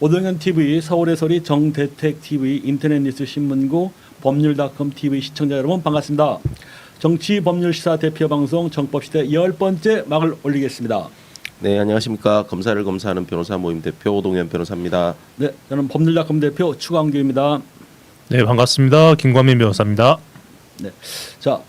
오동현 TV, 서울의 소리, 정대택 TV, 인터넷 뉴스 신문고, 법률닷컴 TV 시청자 여러분 반갑습니다. 정치 법률 시사 대표 방송 정법시대 10번째 막을 올리겠습니다. 네, 안녕하십니까. 검사를 검사하는 변호사 모임 대표 오동현 변호사입니다. 네, 저는 법률닷컴 대표 추광규입니다. 네, 반갑습니다. 김광민 변호사입니다. 네, 자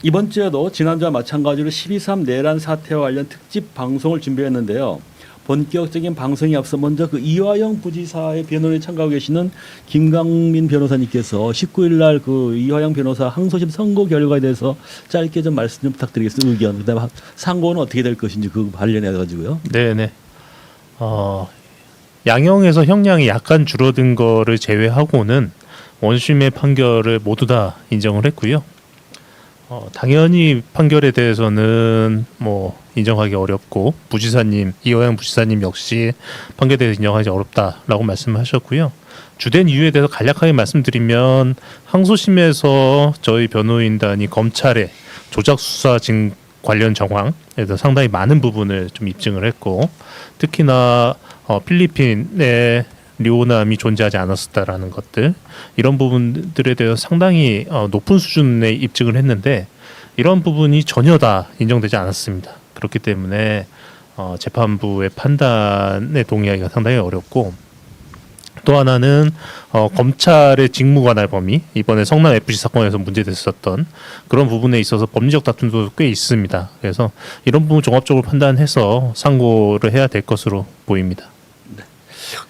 이번 주에도 지난주와 마찬가지로 12.3 내란 사태와 관련 특집 방송을 준비했는데요. 본격적인 방송에 앞서 먼저 그 이화영 부지사의 변호인에 참가하고 계시는 김광민 변호사님께서 19일 날 그 이화영 변호사 항소심 선고 결과에 대해서 짧게 좀 말씀 좀 부탁드리겠습니다. 의견, 그다음에 상고는 어떻게 될 것인지 그 관련해 가지고요. 네. 양형에서 형량이 약간 줄어든 거를 제외하고는 원심의 판결을 모두 다 인정을 했고요. 당연히 판결에 대해서는 뭐 인정하기 어렵고 이화영 부지사님 역시 판결에 대해서 인정하기 어렵다라고 말씀하셨고요. 주된 이유에 대해서 간략하게 말씀드리면 항소심에서 저희 변호인단이 검찰의 조작 수사 관련 정황에 대해서 상당히 많은 부분을 좀 입증을 했고, 특히나 필리핀의 리오남이 존재하지 않았었다라는 것들, 이런 부분들에 대해서 상당히 높은 수준의 입증을 했는데 이런 부분이 전혀 다 인정되지 않았습니다. 그렇기 때문에 재판부의 판단에 동의하기가 상당히 어렵고, 또 하나는 검찰의 직무관할 범위, 이번에 성남 FC 사건에서 문제됐었던 그런 부분에 있어서 법리적 다툼도 꽤 있습니다. 그래서 이런 부분 종합적으로 판단해서 상고를 해야 될 것으로 보입니다.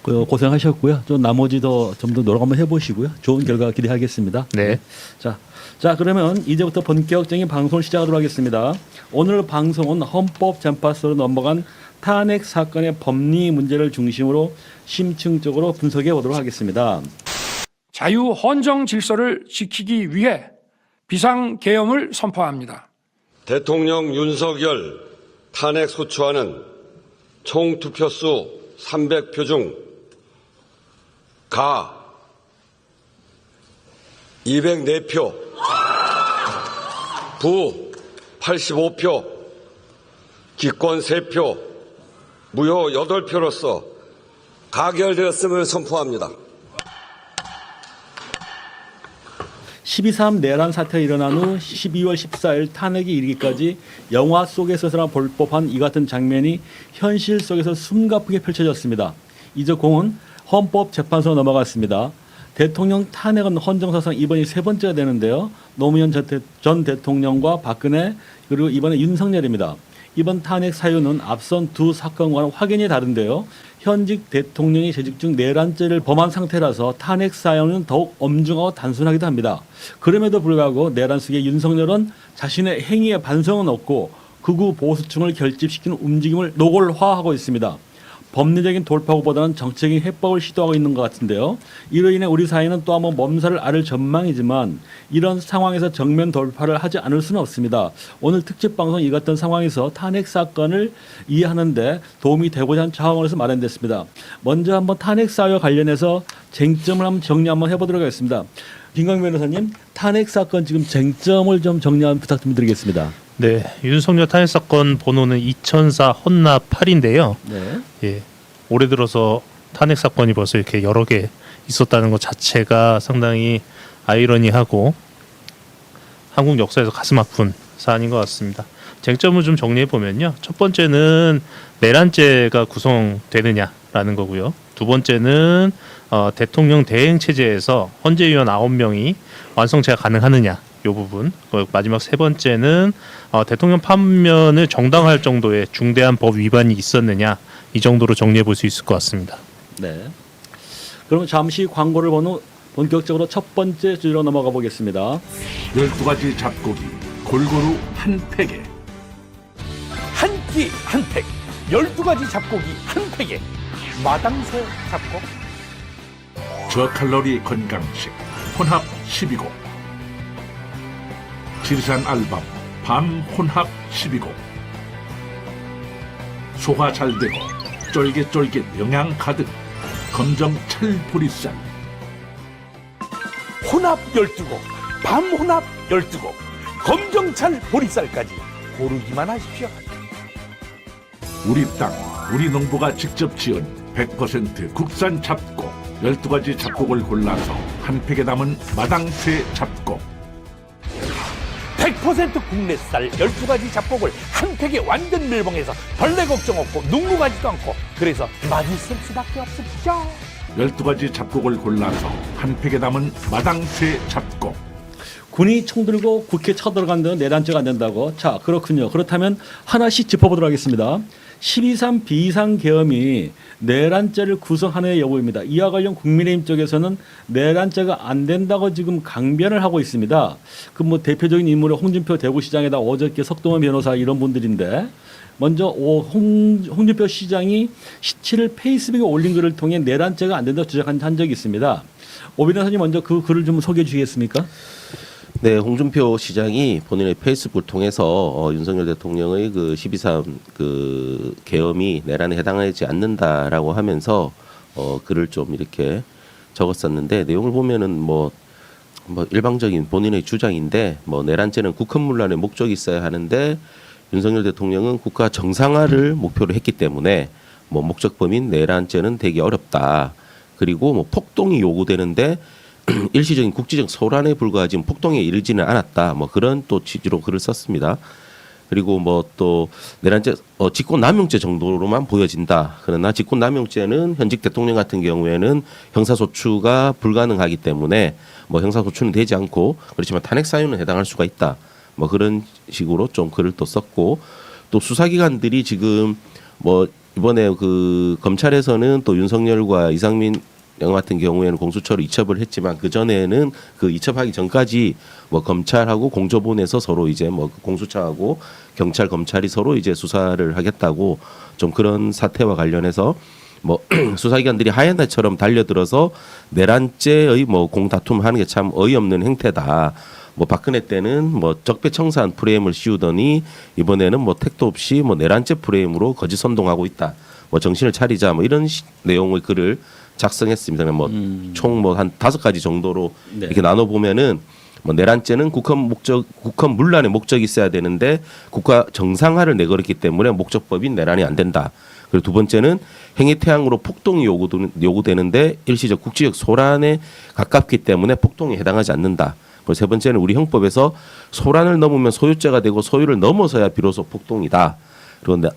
고생하셨고요. 좀 나머지도 좀 더 노력 한번 해보시고요. 좋은 결과 기대하겠습니다. 네. 자 그러면 이제부터 본격적인 방송을 시작하도록 하겠습니다. 오늘 방송은 헌법재판소로 넘어간 탄핵 사건의 법리 문제를 중심으로 심층적으로 분석해 보도록 하겠습니다. 자유 헌정 질서를 지키기 위해 비상계엄을 선포합니다. 대통령 윤석열 탄핵 소추안은 총 투표수 300표 중 가 204표, 부 85표, 기권 3표, 무효 8표로서 가결되었음을 선포합니다. 12.3 내란 사태가 일어난 후 12월 14일 탄핵이 이르기까지 영화 속에서나 볼 법한 이 같은 장면이 현실 속에서 숨가쁘게 펼쳐졌습니다. 이제 공은 헌법재판소로 넘어갔습니다. 대통령 탄핵은 헌정사상 이번이 세 번째가 되는데요. 노무현 전 대통령과 박근혜, 그리고 이번에 윤석열입니다. 이번 탄핵 사유는 앞선 두 사건과는 확연히 다른데요. 현직 대통령이 재직 중 내란죄를 범한 상태라서 탄핵 사유는 더욱 엄중하고 단순하기도 합니다. 그럼에도 불구하고 내란 속의 윤석열은 자신의 행위에 반성은 없고 극우 보수층을 결집시키는 움직임을 노골화하고 있습니다. 법리적인 돌파구보다는 정치적인 해법을 시도하고 있는 것 같은데요. 이로 인해 우리 사회는 또 한번 몸살을 앓을 전망이지만 이런 상황에서 정면 돌파를 하지 않을 수는 없습니다. 오늘 특집 방송 이 같은 상황에서 탄핵 사건을 이해하는데 도움이 되고자 하는 차원에서 마련됐습니다. 먼저 한번 탄핵 사유와 관련해서 쟁점을 한번 정리 한번 해보도록 하겠습니다. 김광민 변호사님, 탄핵 사건 지금 쟁점을 좀 정리 한번 부탁 좀 드리겠습니다. 네, 윤석열 탄핵 사건 번호는 2004 헌납 8인데요. 네. 예, 올해 들어서 탄핵 사건이 벌써 이렇게 여러 개 있었다는 것 자체가 상당히 아이러니하고 한국 역사에서 가슴 아픈 사안인 것 같습니다. 쟁점을 좀 정리해 보면요, 첫 번째는 내란죄가 구성되느냐라는 거고요. 두 번째는 대통령 대행 체제에서 헌재위원 9명이 완성체가 가능하느냐, 이 부분. 마지막 세 번째는 대통령 파면을 정당화할 정도의 중대한 법 위반이 있었느냐, 이 정도로 정리해 볼 수 있을 것 같습니다. 네. 그럼 잠시 광고를 본 후 본격적으로 첫 번째 주제로 넘어가 보겠습니다. 12가지 잡고기 골고루 한 팩에 한 끼 한 팩, 12가지 잡고기 한 팩에 마당새 잡곡. 저칼로리 건강식 혼합 12곡, 지리산 알밤 밤 혼합 12곡, 소화 잘 되고 쫄깃쫄깃 영양 가득 검정 찰보리쌀, 혼합 12곡, 밤 혼합 12곡, 검정찰 보리쌀까지 고르기만 하십시오. 우리 땅 우리 농부가 직접 지은 100% 국산 잡곡 12가지 잡곡을 골라서 한 팩에 담은 마당쇠 잡곡 100% 국내쌀 12가지 잡곡을 한 팩에 완전 밀봉해서 벌레 걱정 없고 눈무 가지도 않고 그래서 맛있을 수밖에 없습니다. 12가지 잡곡을 골라서 한 팩에 담은 마당쇠 잡곡 군이 총 들고 국회 쳐들어간다는 내란죄가 안 된다고. 자, 그렇군요. 그렇다면 하나씩 짚어보도록 하겠습니다. 12.3 비상계엄이 내란죄를 구성하느냐 여부입니다. 이와 관련 국민의힘 쪽에서는 내란죄가 안 된다고 지금 강변을 하고 있습니다. 그 뭐 대표적인 인물은 홍준표 대구시장에다 어저께 석동원 변호사 이런 분들인데 먼저 홍준표 시장이 시치를 페이스북에 올린 글을 통해 내란죄가 안 된다고 주장한 적이 있습니다. 오 변호사님 먼저 그 글을 좀 소개해 주시겠습니까? 네, 홍준표 시장이 본인의 페이스북을 통해서 윤석열 대통령의 그 12.3 그 계엄이 내란에 해당하지 않는다라고 하면서 글을 좀 이렇게 적었었는데 내용을 보면은 뭐 일방적인 본인의 주장인데 뭐 내란죄는 국헌문란의 목적이 있어야 하는데 윤석열 대통령은 국가 정상화를 목표로 했기 때문에 뭐 목적 범인 내란죄는 되기 어렵다. 그리고 뭐 폭동이 요구되는데 일시적인 국지적 소란에 불과하지 폭동에 이르지는 않았다. 뭐 그런 또 취지로 글을 썼습니다. 그리고 뭐 또 내란죄 직권남용죄 정도로만 보여진다. 그러나 직권남용죄는 현직 대통령 같은 경우에는 형사소추가 불가능하기 때문에 뭐 형사소추는 되지 않고 그렇지만 탄핵 사유는 해당할 수가 있다. 뭐 그런 식으로 좀 글을 또 썼고 또 수사기관들이 지금 뭐 이번에 그 검찰에서는 또 윤석열과 이상민 영 같은 경우에는 공수처로 이첩을 했지만 그 전에는 그 이첩하기 전까지 뭐 검찰하고 공조본에서 서로 이제 뭐 공수처하고 경찰 검찰이 서로 이제 수사를 하겠다고 좀 그런 사태와 관련해서 뭐 수사기관들이 하얀날처럼 달려들어서 내란죄의 뭐 공다툼하는 게 참 어이없는 행태다. 뭐 박근혜 때는 뭐 적폐청산 프레임을 씌우더니 이번에는 뭐 택도 없이 뭐 내란죄 프레임으로 거짓 선동하고 있다. 뭐 정신을 차리자 뭐 이런 내용의 글을 작성했습니다. 뭐 총 뭐 한 5가지 정도로 네. 이렇게 나눠 보면은 뭐 내란죄는 국헌 문란의 목적이 있어야 되는데 국가 정상화를 내걸었기 때문에 목적법인 내란이 안 된다. 그리고 두 번째는 행위 태양으로 폭동이 요구되는데 일시적 국지적 소란에 가깝기 때문에 폭동에 해당하지 않는다. 그리고 세 번째는 우리 형법에서 소란을 넘으면 소유죄가 되고 소유를 넘어서야 비로소 폭동이다. 그리고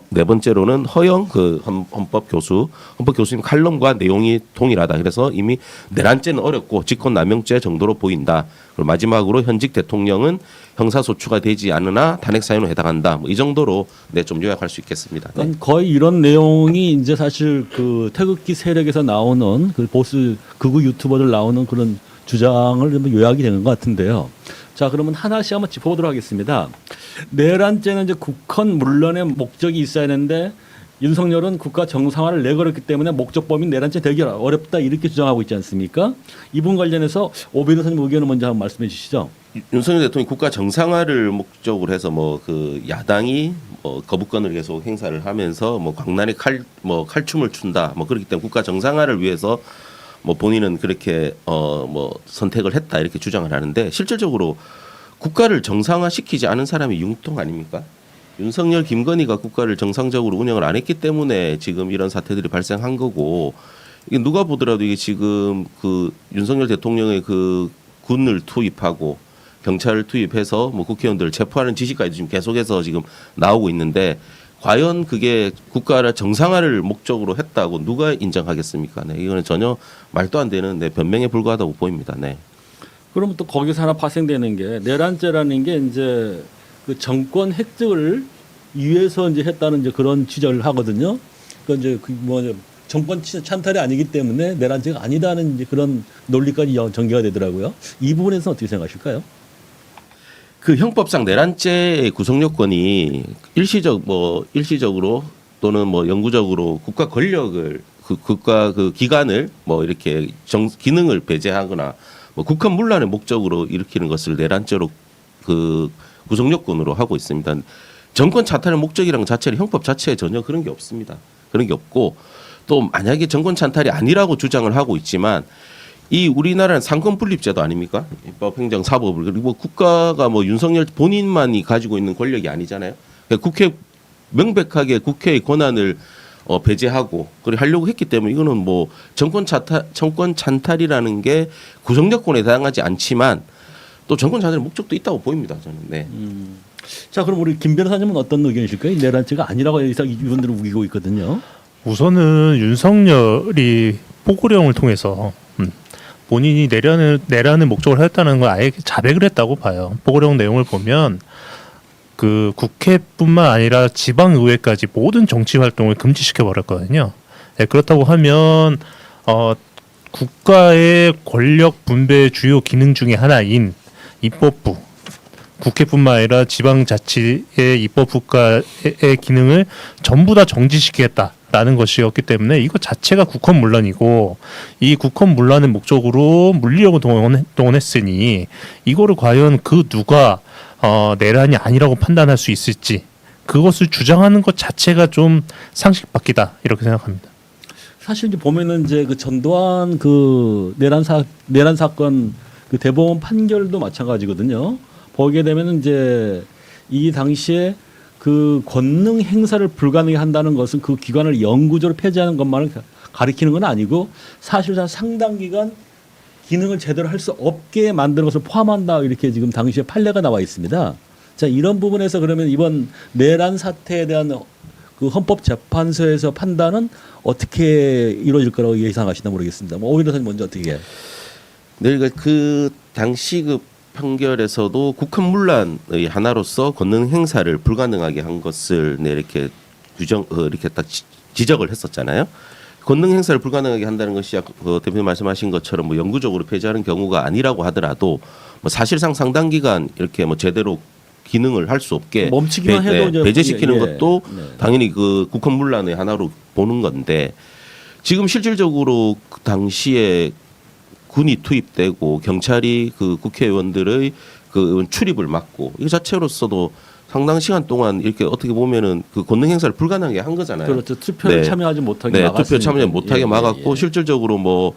네 번째로는 허영 그 헌법 교수님 칼럼과 내용이 동일하다. 그래서 이미 내란죄는 어렵고 직권남용죄 정도로 보인다. 그리고 마지막으로 현직 대통령은 형사소추가 되지 않으나 탄핵 사유는 해당한다. 뭐 이 정도로 좀 요약할 수 있겠습니다. 네. 그러니까 거의 이런 내용이 이제 사실 그 태극기 세력에서 나오는 그 보수 극우 유튜버들 나오는 그런 주장을 좀 요약이 되는 것 같은데요. 자, 그러면 하나씩 한번 짚어보도록 하겠습니다. 내란죄는 이제 국헌 문란의 목적이 있어야 하는데 윤석열은 국가 정상화를 내걸었기 때문에 목적 범인 내란죄 되기 어렵다 이렇게 주장하고 있지 않습니까? 이 부분 관련해서 오 변호사님 의견을 먼저 한번 말씀해 주시죠. 윤석열 대통령이 국가 정상화를 목적으로 해서 뭐 그 야당이 거부권을 계속 행사를 하면서 뭐 광란에 칼춤을 춘다. 뭐 그렇기 때문에 국가 정상화를 위해서 뭐 본인은 그렇게 뭐 선택을 했다 이렇게 주장을 하는데 실질적으로 국가를 정상화시키지 않은 사람이 융통 아닙니까? 윤석열, 김건희가 국가를 정상적으로 운영을 안 했기 때문에 지금 이런 사태들이 발생한 거고 이게 누가 보더라도 이게 지금 그 윤석열 대통령의 그 군을 투입하고 경찰을 투입해서 뭐 국회의원들을 체포하는 지시까지 지금 계속해서 지금 나오고 있는데 과연 그게 국가를 정상화를 목적으로 했다고 누가 인정하겠습니까? 네, 이거는 전혀 말도 안 되는 변명에 불과하다고 보입니다. 네. 그러면 또 거기서 하나 파생되는 게 내란죄라는 게 이제 그 정권 획득을 위해서 이제 했다는 이제 그런 취재를 하거든요. 그 이제 그 뭐 정권 찬탈이 아니기 때문에 내란죄가 아니다는 이제 그런 논리까지 전개가 되더라고요. 이 부분에서 어떻게 생각하실까요? 그 형법상 내란죄의 구성 요건이 일시적으로 또는 뭐 영구적으로 국가 권력을 국가 그 기관을 뭐 이렇게 기능을 배제하거나 뭐 국헌 문란의 목적으로 일으키는 것을 내란죄로 그 구성 요건으로 하고 있습니다. 정권 찬탈의 목적이라는 자체는 형법 자체에 전혀 그런 게 없습니다. 그런 게 없고 또 만약에 정권 찬탈이 아니라고 주장을 하고 있지만 이 우리나라는 상권 분립제도 아닙니까? 입법, 행정, 사법을 그리고 국가가 뭐 윤석열 본인만이 가지고 있는 권력이 아니잖아요. 그러니까 명백하게 국회의 권한을 배제하고 그리고 하려고 했기 때문에 이거는 뭐 정권 찬탈이라는 게 구성여건에 해당하지 않지만 또 정권 찬탈의 목적도 있다고 보입니다. 저는. 네. 자, 그럼 우리 김 변호사님은 어떤 의견이실까요? 내란죄가 아니라고 여기서 이분들은 우기고 있거든요. 우선은 윤석열이 포고령을 통해서 본인이 내란을 목적으로 하였다는 걸 아예 자백을 했다고 봐요. 포고령 내용을 보면 그 국회뿐만 아니라 지방의회까지 모든 정치 활동을 금지시켜 버렸거든요. 네, 그렇다고 하면 국가의 권력 분배의 주요 기능 중에 하나인 입법부, 국회뿐만 아니라 지방자치의 입법부가의 기능을 전부 다 정지시키겠다라는 것이었기 때문에 이거 자체가 국헌문란이고 이 국헌문란의 목적으로 물리력을 동원했으니 이거를 과연 그 누가 내란이 아니라고 판단할 수 있을지 그것을 주장하는 것 자체가 좀 상식 밖이다 이렇게 생각합니다. 사실 이제 보면은 이제 그 전두환 그 내란 사건 그 대법원 판결도 마찬가지거든요. 보게 되면은 이제 이 당시에 그 권능 행사를 불가능하게 한다는 것은 그 기관을 영구적으로 폐지하는 것만을 가리키는 건 아니고 사실상 상당 기간 기능을 제대로 할 수 없게 만드는 것을 포함한다 이렇게 지금 당시에 판례가 나와 있습니다. 자, 이런 부분에서 그러면 이번 내란 사태에 대한 그 헌법재판소에서 판단은 어떻게 이루어질 거라고 예상하시나 모르겠습니다. 뭐 오히려 먼저 어떻게 해요? 네, 그러니까 그 당시 그 판결에서도 국헌문란의 하나로서 권능 행사를 불가능하게 한 것을 네, 이렇게 이렇게 딱 지적을 했었잖아요. 권능 행사를 불가능하게 한다는 것이 대표님 말씀하신 것처럼 뭐 영구적으로 폐지하는 경우가 아니라고 하더라도 뭐 사실상 상당 기간 이렇게 뭐 제대로 기능을 할 수 없게 멈추기만 해도 이제 배제시키는 것도 네. 당연히 그 국헌문란의 하나로 보는 건데 지금 실질적으로 그 당시에 군이 투입되고 경찰이 그 국회의원들의 그 출입을 막고 이 자체로서도 상당 시간 동안 이렇게 어떻게 보면은 그 권능 행사를 불가능하게 한 거잖아요. 그렇죠. 투표를 네. 참여하지 못하게 막았으니까. 투표 참여 못하게 예, 막았고 예. 실질적으로 뭐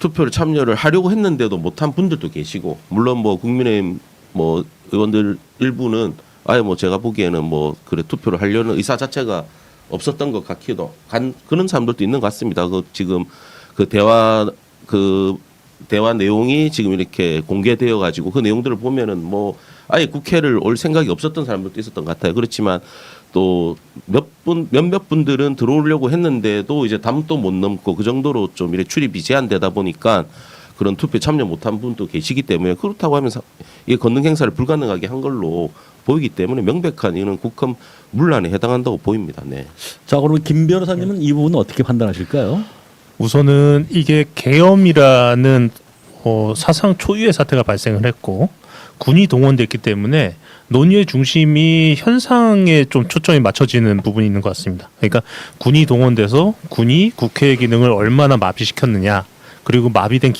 투표를 참여를 하려고 했는데도 못한 분들도 계시고 물론 뭐 국민의힘 뭐 의원들 일부는 아예 뭐 제가 보기에는 뭐 그래 투표를 하려는 의사 자체가 없었던 것 같기도 한 그런 사람들도 있는 것 같습니다. 그 지금 그 대화 내용이 지금 이렇게 공개되어 가지고 그 내용들을 보면은 뭐 아예 국회를 올 생각이 없었던 사람들도 있었던 것 같아요. 그렇지만 또 몇몇 분들은 들어오려고 했는데도 이제 담도 못 넘고 그 정도로 좀 이렇게 출입이 제한되다 보니까 그런 투표 참여 못한 분도 계시기 때문에 그렇다고 하면서 이게 권능 행사를 불가능하게 한 걸로 보이기 때문에 명백한 이는 국헌문란에 해당한다고 보입니다. 네. 자, 그러면 김 변호사님은 이 부분은 어떻게 판단하실까요? 우선은 이게 계엄이라는 사상 초유의 사태가 발생을 했고 군이 동원됐기 때문에 논의의 중심이 현상에 좀 초점이 맞춰지는 부분이 있는 것 같습니다. 그러니까 군이 동원돼서 군이 국회의 기능을 얼마나 마비시켰느냐 그리고 마비된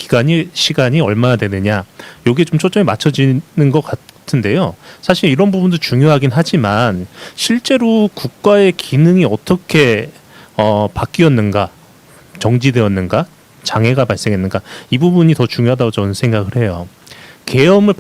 시간이 얼마나 되느냐 이게 좀 초점이 맞춰지는 것 같은데요. 사실 이런 부분도 중요하긴 하지만 실제로 국가의 기능이 어떻게 바뀌었는가 정지되었는가 장애가 발생했는가 이 부분이 더 중요하다고 저는 생각을 해요. 계엄을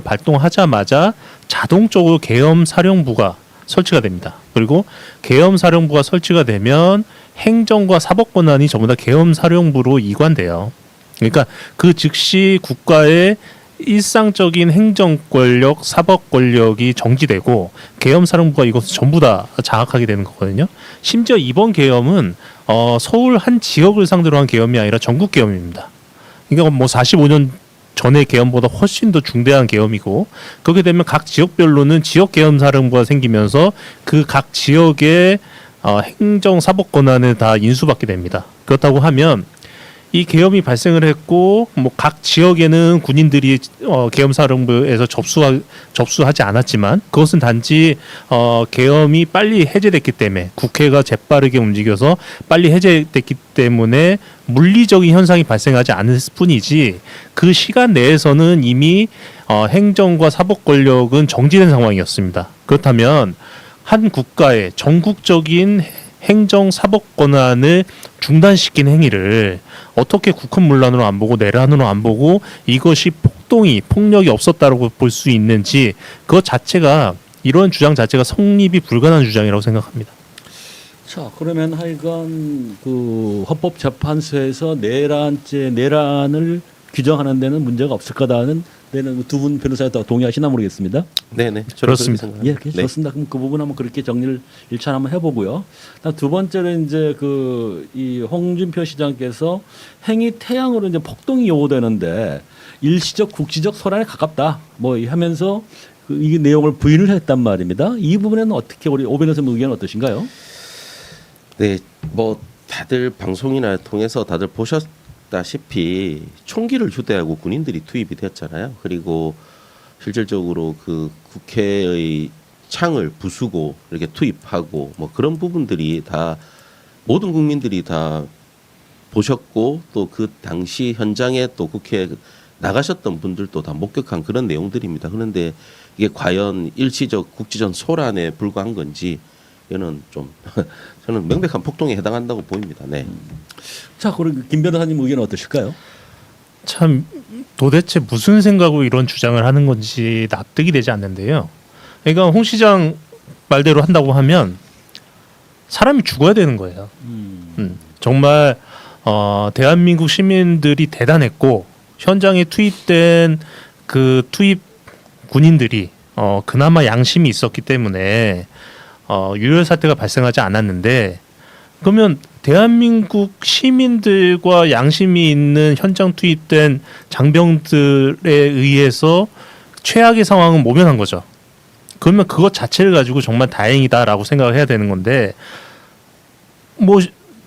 발동하자마자 자동적으로 계엄 사령부가 설치가 됩니다. 그리고 계엄 사령부가 설치가 되면 행정과 사법 권한이 전부 다 계엄 사령부로 이관돼요. 그러니까 그 즉시 국가의 일상적인 행정 권력, 사법 권력이 정지되고 계엄 사령부가 이것을 전부 다 장악하게 되는 거거든요. 심지어 이번 계엄은 서울 한 지역을 상대로 한 계엄이 아니라 전국 계엄입니다. 그러니까 뭐 45년 전의 계엄보다 훨씬 더 중대한 계엄이고 그렇게 되면 각 지역별로는 지역 계엄 사령부가 생기면서 그 각 지역의 행정 사법 권한을 다 인수받게 됩니다. 그렇다고 하면 이 계엄이 발생을 했고 뭐 각 지역에는 군인들이 계엄 사령부에서 접수하지 않았지만 그것은 단지 계엄이 빨리 해제됐기 때문에 국회가 재빠르게 움직여서 빨리 해제됐기 때문에 물리적인 현상이 발생하지 않을 뿐이지 그 시간 내에서는 이미 행정과 사법 권력은 정지된 상황이었습니다. 그렇다면 한 국가의 전국적인 행정 사법 권한을 중단시킨 행위를 어떻게 국헌문란으로 안 보고 내란으로 안 보고 이것이 폭력이 없었다고 볼 수 있는지 그것 자체가 이런 주장 자체가 성립이 불가능한 주장이라고 생각합니다. 자, 그러면 하여간 그 헌법재판소에서 내란을 규정하는 데는 문제가 없을 거다는 데는 두 분 변호사가 동의하시나 모르겠습니다. 네네. 저는 그렇습니다. 그렇게 예, 생각합니다. 네. 좋습니다. 그럼 그 부분 한번 그렇게 정리를 일차 한번 해보고요. 두 번째는 이제 이 홍준표 시장께서 행위 태양으로 이제 폭동이 요구되는데 일시적 국지적 소란에 가깝다 뭐 하면서 이 내용을 부인을 했단 말입니다. 이 부분에는 어떻게 우리 오 변호사님 의견은 어떠신가요? 네, 뭐 다들 방송이나 통해서 다들 보셨다시피 총기를 휴대하고 군인들이 투입이 되었잖아요. 그리고 실질적으로 그 국회의 창을 부수고 이렇게 투입하고 뭐 그런 부분들이 다 모든 국민들이 다 보셨고 또 그 당시 현장에 또 국회에 나가셨던 분들도 다 목격한 그런 내용들입니다. 그런데 이게 과연 일시적 국지전 소란에 불과한 건지 이거는 좀 저는 명백한 폭동에 해당한다고 보입니다. 네. 자, 그럼 김 변호사님 의견은 어떠실까요? 참 도대체 무슨 생각으로 이런 주장을 하는 건지 납득이 되지 않는데요. 그러니까 홍 시장 말대로 한다고 하면 사람이 죽어야 되는 거예요. 정말 대한민국 시민들이 대단했고 현장에 투입된 그 투입 군인들이 그나마 양심이 있었기 때문에 유혈 사태가 발생하지 않았는데 그러면 대한민국 시민들과 양심이 있는 현장 투입된 장병들에 의해서 최악의 상황은 모면한 거죠. 그러면 그것 자체를 가지고 정말 다행이다라고 생각을 해야 되는 건데 뭐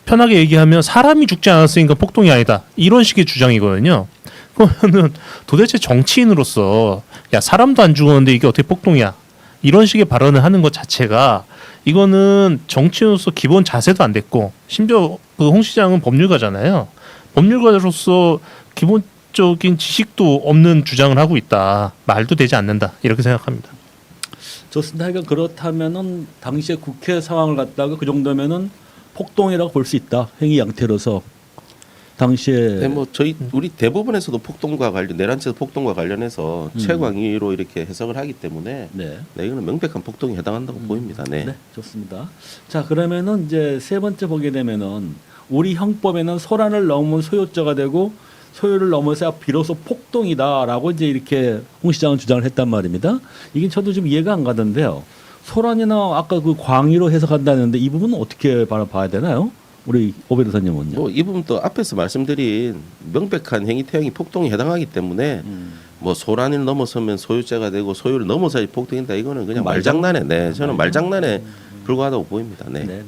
편하게 얘기하면 사람이 죽지 않았으니까 폭동이 아니다 이런 식의 주장이거든요. 그러면은 도대체 정치인으로서 야 사람도 안 죽었는데 이게 어떻게 폭동이야 이런 식의 발언을 하는 것 자체가 이거는 정치인으로서 기본 자세도 안 됐고 심지어 그 홍 시장은 법률가잖아요. 법률가로서 기본적인 지식도 없는 주장을 하고 있다. 말도 되지 않는다. 이렇게 생각합니다. 좋습니다. 그러니까 그렇다면은 당시에 국회 상황을 갖다가 그 정도면은 폭동이라고 볼 수 있다. 행위 양태로서 당시에 네, 뭐 우리 대부분에서도 폭동과 관련 내란죄 폭동과 관련해서 최광의로 이렇게 해석을 하기 때문에 네. 네, 이거는 명백한 폭동에 해당한다고 보입니다. 네. 네, 좋습니다. 자, 그러면은 이제 세 번째 보게 되면은 우리 형법에는 소란을 넘은 소요죄가 되고 소요를 넘어서 비로소 폭동이다라고 이제 이렇게 홍 시장은 주장을 했단 말입니다. 이게 저도 좀 이해가 안 가던데요. 소란이나 아까 그 광의로 해석한다는데 이 부분은 어떻게 봐야 되나요? 우리 오 변호사님은요. 뭐 이 부분 또 앞에서 말씀드린 명백한 행위 태양이 폭동에 해당하기 때문에 뭐 소란을 넘어서면 소유죄가 되고 소유를 넘어서야 폭동이다 이거는 그냥 말장난에 네 저는 말장난에 불과하다고 보입니다. 네. 네.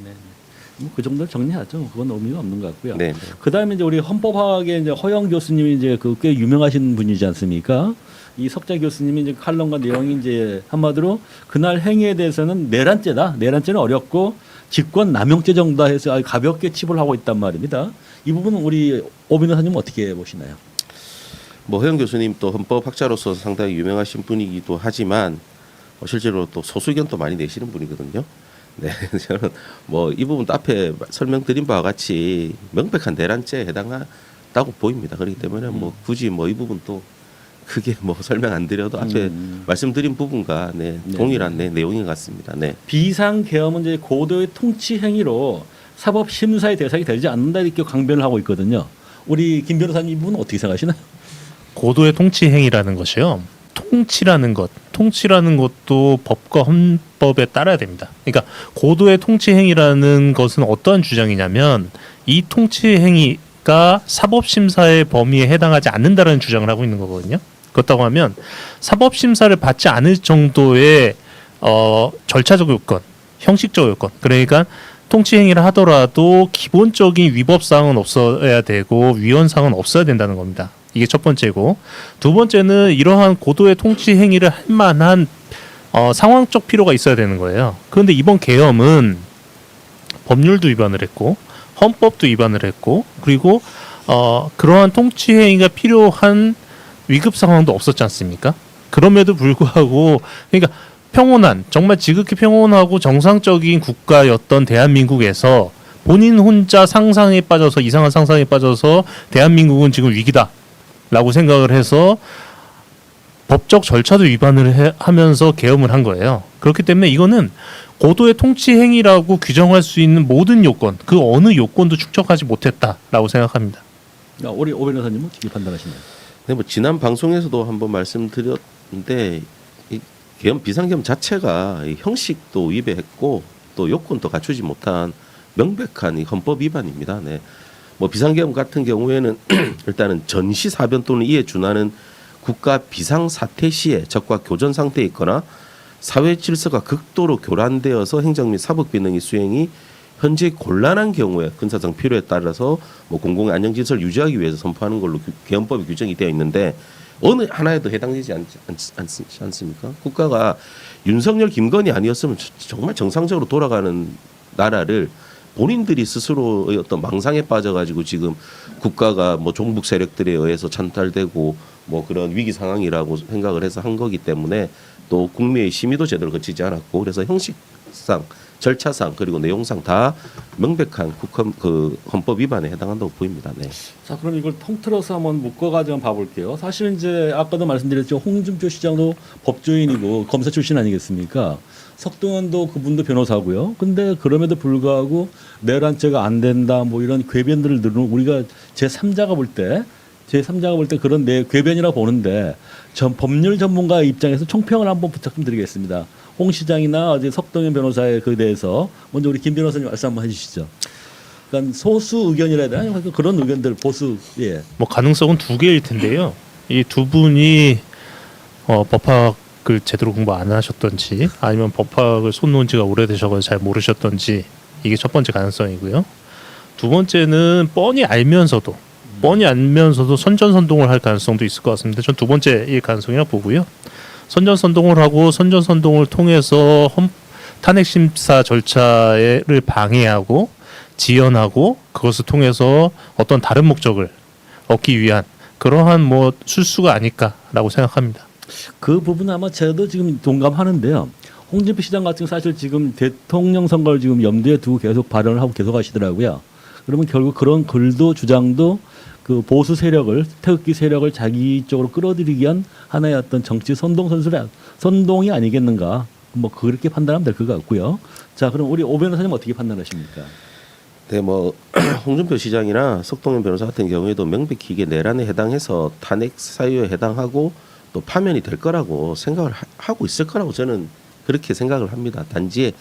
그 정도 정리하죠. 그건 의미가 없는 것 같고요. 네. 그다음에 이제 우리 헌법학의 이제 허영 교수님이 이제 그 꽤 유명하신 분이지 않습니까? 이 석자 교수님이 이제 칼럼과 내용이 이제 한마디로 그날 행위에 대해서는 내란죄다. 내란죄는 어렵고 직권 남용죄 정도다 해서 아주 가볍게 칩을 하고 있단 말입니다. 이 부분은 우리 오 변호사님은 어떻게 보시나요? 뭐 허영 교수님 또 헌법학자로서 상당히 유명하신 분이기도 하지만 실제로 또 소수 의견도 많이 내시는 분이거든요. 네, 저는 뭐 이 부분도 앞에 설명드린 바와 같이 명백한 내란죄에 해당한다고 보입니다. 그렇기 때문에 뭐 굳이 뭐 이 부분도 크게 뭐 설명 안 드려도 앞에 말씀드린 부분과 동일한 내용인 것 같습니다. 네. 비상계엄은 이제 고도의 통치 행위로 사법 심사의 대상이 되지 않는다 이렇게 강변을 하고 있거든요. 우리 김 변호사님 이 부분은 어떻게 생각하시나요? 고도의 통치 행위라는 것이요. 통치라는 것도 법과 헌법에 따라야 됩니다. 그러니까 고도의 통치 행위라는 것은 어떠한 주장이냐면 이 통치 행위가 사법 심사의 범위에 해당하지 않는다라는 주장을 하고 있는 거거든요. 그렇다고 하면 사법 심사를 받지 않을 정도의 절차적 요건, 형식적 요건, 그러니까 통치 행위를 하더라도 기본적인 위법 사항은 없어야 되고 위헌 사항은 없어야 된다는 겁니다. 이게 첫 번째고, 두 번째는 이러한 고도의 통치 행위를 할 만한 상황적 필요가 있어야 되는 거예요. 그런데 이번 계엄은 법률도 위반을 했고 헌법도 위반을 했고 그리고 그러한 통치 행위가 필요한 위급 상황도 없었지 않습니까? 그럼에도 불구하고 그러니까 평온한 정말 지극히 평온하고 정상적인 국가였던 대한민국에서 본인 혼자 상상에 빠져서 이상한 상상에 빠져서 대한민국은 지금 위기다라고 생각을 해서 법적 절차도 위반을 하면서 계엄을 한 거예요. 그렇기 때문에 이거는 고도의 통치 행위라고 규정할 수 있는 모든 요건, 그 어느 요건도 축적하지 못했다라고 생각합니다. 우리 오 변호사님은 어떻게 판단하시나요? 네, 뭐 지난 방송에서도 한번 말씀드렸는데 이 계엄 비상계엄 자체가 이 형식도 위배했고 또 요건도 갖추지 못한 명백한 이 헌법 위반입니다. 네. 뭐 비상계엄 같은 경우에는 일단은 전시 사변 또는 이에 준하는 국가 비상 사태 시에 적과 교전 상태에 있거나 사회 질서가 극도로 교란되어서 행정 및 사법 기능의 수행이 현재 곤란한 경우에 군사적 필요에 따라서 뭐 공공의 안녕 질서를 유지하기 위해서 선포하는 걸로 계엄법에 규정이 되어 있는데 어느 하나에도 해당되지 않지 않습니까? 국가가 윤석열, 김건희 아니었으면 정말 정상적으로 돌아가는 나라를 본인들이 스스로의 어떤 망상에 빠져가지고 지금 국가가 뭐 종북 세력들에 의해서 찬탈되고 뭐 그런 위기 상황이라고 생각을 해서 한 거기 때문에 또 국민의 심의도 제대로 거치지 않았고 그래서 형식상, 절차상 그리고 내용상 다 명백한 그 헌법 위반에 해당한다고 보입니다. 네. 자, 그럼 이걸 통틀어서 한번 묶어가지고 봐볼게요. 사실 이제 아까도 말씀드렸죠. 홍준표 시장도 법조인이고 검사 출신 아니겠습니까? 석동현도 그분도 변호사고요. 근데 그럼에도 불구하고 내란죄가 안 된다 뭐 이런 궤변들을 늘는 우리가 제3자가 볼 때 그런 궤변이라고 보는데 법률 전문가 입장에서 총평을 한번 부탁 좀 드리겠습니다. 홍 시장이나 어제 석동현 변호사에 그 대해서 먼저 우리 김 변호사님 말씀 한번 해주시죠. 그러니까 소수 의견이라 해야 되나? 그런 의견들 보수 예. 뭐 가능성은 두 개일 텐데요. 이 두 분이 법학을 제대로 공부 안 하셨던지 아니면 법학을 손 놓은 지가 오래되셔서 잘 모르셨던지 이게 첫 번째 가능성이고요. 두 번째는 뻔히 알면서도 선전선동을 할 가능성도 있을 것 같습니다. 전 두 번째 이 가능성이라고 보고요. 선전선동을 하고 선전선동을 통해서 탄핵심사 절차를 방해하고 지연하고 그것을 통해서 어떤 다른 목적을 얻기 위한 그러한 뭐 술수가 아닐까라고 생각합니다. 그 부분 아마 저도 지금 동감하는데요. 홍준표 시장 같은 경우 사실 지금 대통령 선거를 지금 염두에 두고 계속 발언을 하고 계속 하시더라고요. 그러면 결국 그런 글도 주장도 그 보수 세력을 태극기 세력을 자기 쪽으로 끌어들이기 위한 하나의 어떤 정치 선동이 아니겠는가 뭐 그렇게 판단하면 될 것 같고요. 자, 그럼 우리 오 변호사님 어떻게 판단하십니까? 네, 뭐 홍준표 시장이나 석동현 변호사 같은 경우에도 명백히 이게 내란에 해당해서 탄핵 사유에 해당하고 또 파면이 될 거라고 생각을 하고 있을 거라고 저는 그렇게 생각을 합니다. 단지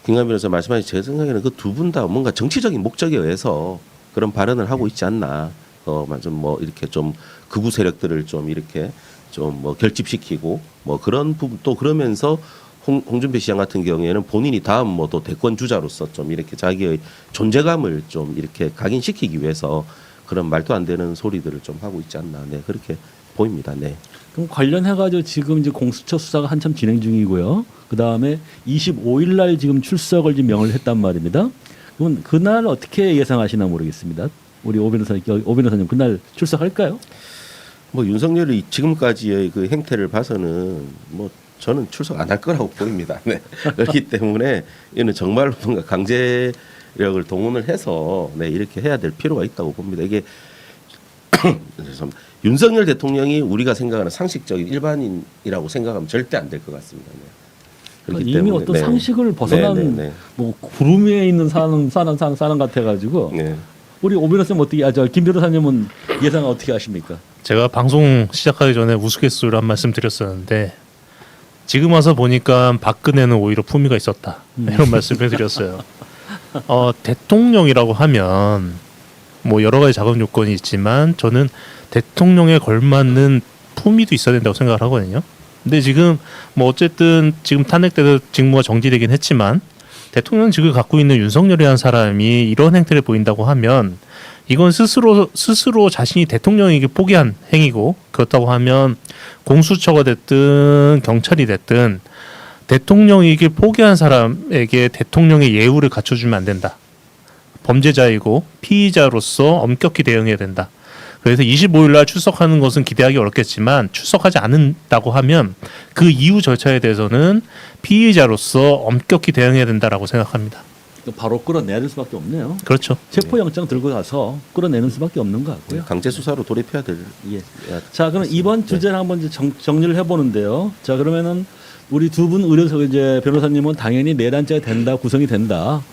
김관빈 변호사 말씀하신 제 생각에는 그 두 분 다 뭔가 정치적인 목적에 의해서 그런 발언을 하고 있지 않나. 좀 뭐 이렇게 좀 극우 세력들을 좀 이렇게 좀 뭐 결집시키고 뭐 그런 부분 또 그러면서 홍준표 시장 같은 경우에는 본인이 다음 뭐 또 대권 주자로서 좀 이렇게 자기의 존재감을 좀 이렇게 각인시키기 위해서 그런 말도 안 되는 소리들을 좀 하고 있지 않나. 네, 그렇게 보입니다. 네. 그럼 관련해가지고 지금 이제 공수처 수사가 한참 진행 중이고요. 그 다음에 25일 날 지금 출석을 지금 명을 했단 말입니다. 그럼 그날 어떻게 예상하시나 모르겠습니다. 우리 오 변호사님 그날 출석할까요? 뭐 윤석열이 지금까지의 그 행태를 봐서는 뭐 저는 출석 안 할 거라고 보입니다. 네. 그렇기 때문에 이는 정말로 뭔가 강제력을 동원을 해서 네, 이렇게 해야 될 필요가 있다고 봅니다. 이게 죄송합니다. 윤석열 대통령이 우리가 생각하는 상식적인 일반인이라고 생각하면 절대 안 될 것 같습니다. 네. 그러니까 이미 어떤 상식을 벗어난 뭐 구름 위에 있는 사람 같아가지고 네. 우리 오 변호사님 어떻게 김 변호사님은 예상 어떻게 하십니까? 제가 방송 시작하기 전에 우스갯소리로 한 말씀 드렸었는데 지금 와서 보니까 박근혜는 오히려 품위가 있었다 이런 말씀을 드렸어요. 대통령이라고 하면 뭐 여러 가지 작업 요건이 있지만 저는 대통령에 걸맞는 품위도 있어야 된다고 생각을 하거든요. 근데 지금 뭐 어쨌든 지금 탄핵돼서 직무가 정지되긴 했지만 대통령 직을 갖고 있는 윤석열이라는 사람이 이런 행태를 보인다고 하면 이건 스스로 자신이 대통령에게 포기한 행위고 그렇다고 하면 공수처가 됐든 경찰이 됐든 대통령에게 포기한 사람에게 대통령의 예우를 갖춰주면 안 된다. 범죄자이고 피의자로서 엄격히 대응해야 된다. 그래서 25일 날 출석하는 것은 기대하기 어렵겠지만 출석하지 않는다고 하면 그 이후 절차에 대해서는 피의자로서 엄격히 대응해야 된다라고 생각합니다. 바로 끌어내야 될 수밖에 없네요. 그렇죠. 체포영장 들고 가서 끌어내는 수밖에 없는 것 같고요. 강제 수사로 돌입해야 될. 예. 자, 그럼 이번 주제를 한번 이제 정리를 해보는데요. 자, 그러면은 우리 두 분 이제 변호사님은 당연히 내란죄가 된다, 구성이 된다.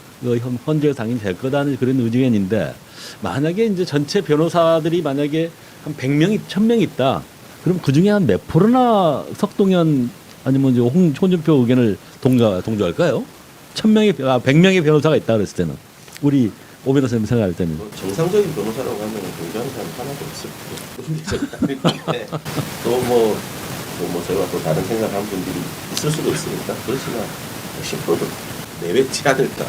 헌재가 당연히 될 거다는 그런 의견인데 만약에 이제 전체 변호사들이 만약에 한 100명이 1000명 있다. 그럼 그 중에 한 몇 프로나 석동현 아니면 이제 홍준표 의견을 동조할까요? 100명의 변호사가 있다 그랬을 때는 우리 오 변호사님 생각할 때는 정상적인 변호사라고 하면 굉장히 사람 하나도 없을 거예요. 또뭐 제가 또 다른 생각하는 분들이 있을 수도 있으니까 그렇지만 10%도 내뱉지 않을까.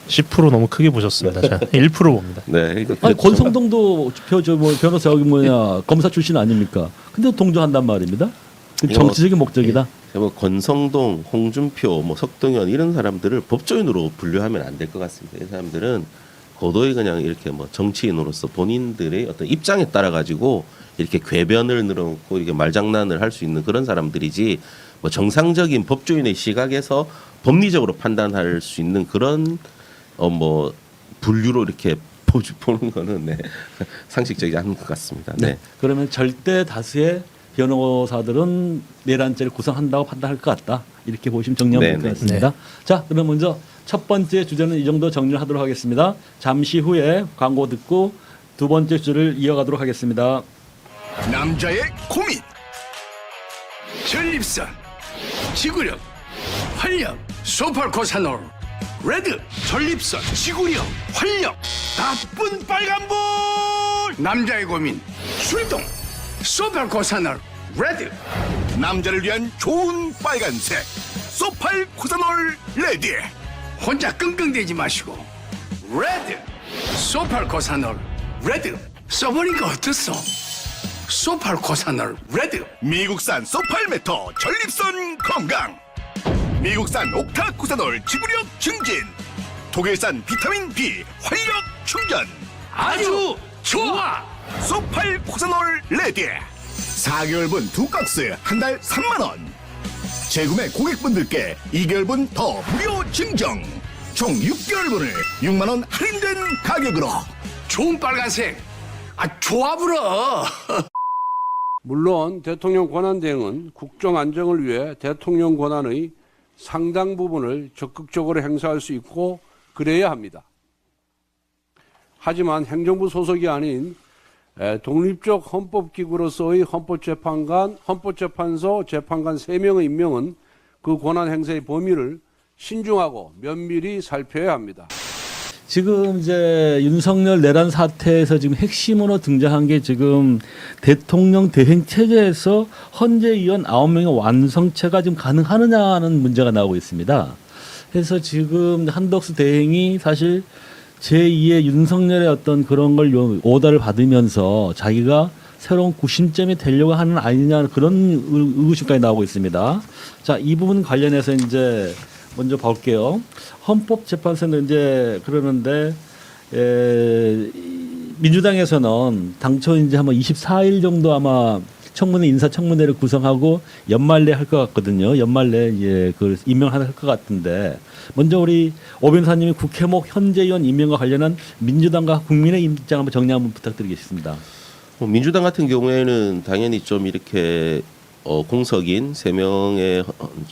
10% 너무 크게 보셨습니다. 자, 1% 봅니다. 네. 아니 권성동도 변호사 검사 출신 아닙니까? 근데 동조한단 말입니다. 그 정치적인 목적이다. 뭐 권성동, 홍준표, 뭐 석동현 이런 사람들을 법조인으로 분류하면 안 될 것 같습니다. 이 사람들은 고도의 그냥 이렇게 뭐 정치인으로서 본인들의 어떤 입장에 따라 가지고 이렇게 궤변을 늘어놓고 이렇게 말장난을 할 수 있는 그런 사람들이지 뭐 정상적인 법조인의 시각에서 법리적으로 판단할 수 있는 그런 뭐 분류로 이렇게 보는 거는 네. 상식적이지 않은 것 같습니다. 네. 그러면 절대 다수의 변호사들은 내란죄를 구성한다고 판단할 것 같다. 이렇게 보시면 정리하면 될 것 같습니다. 자, 그럼 먼저 첫 번째 주제는 이 정도 정리를 하도록 하겠습니다. 잠시 후에 광고 듣고 두 번째 주제를 이어가도록 하겠습니다. 남자의 고민 전립선 지구력 활력 소팔코사놀 레드 전립선 지구력 활력 나쁜 빨간불 남자의 고민 출동 소팔코사놀 레드 남자를 위한 좋은 빨간색 소팔코사놀 레드 혼자 끙끙대지 마시고 레드 소팔코사놀 레드 써보니까 어떻소? 소팔코사놀 레드 미국산 소팔메토 전립선 건강 미국산 옥타코사놀 지구력 증진 독일산 비타민 B 활력 충전 아주 좋아 소팔코사놀 레드 4개월분 두 박스 한 달 3만원 재구매 고객분들께 2개월분 더 무료 증정 총 6개월분을 6만원 할인된 가격으로 좋은 빨간색 좋아 불어 물론 대통령 권한대행은 국정 안정을 위해 대통령 권한의 상당 부분을 적극적으로 행사할 수 있고 그래야 합니다. 하지만 행정부 소속이 아닌 독립적 헌법기구로서의 헌법재판관, 헌법재판소 재판관 3명의 임명은 그 권한 행사의 범위를 신중하고 면밀히 살펴야 합니다. 지금 이제 윤석열 내란 사태에서 지금 핵심으로 등장한 게 지금 대통령 대행 체제에서 헌재위원 9명의 완성체가 지금 가능하느냐는 문제가 나오고 있습니다. 그래서 지금 한덕수 대행이 사실 제2의 윤석열의 어떤 그런 걸 오더를 받으면서 자기가 새로운 구심점이 되려고 하는 아니냐 그런 의구심까지 나오고 있습니다. 자, 이 부분 관련해서 이제 먼저 볼게요. 헌법재판소는 이제 그러는데 민주당에서는 당초 이제 아마 24일 정도 아마 청문회 인사청문회를 구성하고 연말내 할 것 같거든요. 연말내 그 임명할 것 같은데 먼저 우리 오 변호사님이 국회목 현재위원 임명과 관련한 민주당과 국민의 입장 한번 정리 한번 부탁드리겠습니다. 민주당 같은 경우에는 당연히 좀 이렇게 공석인 3명의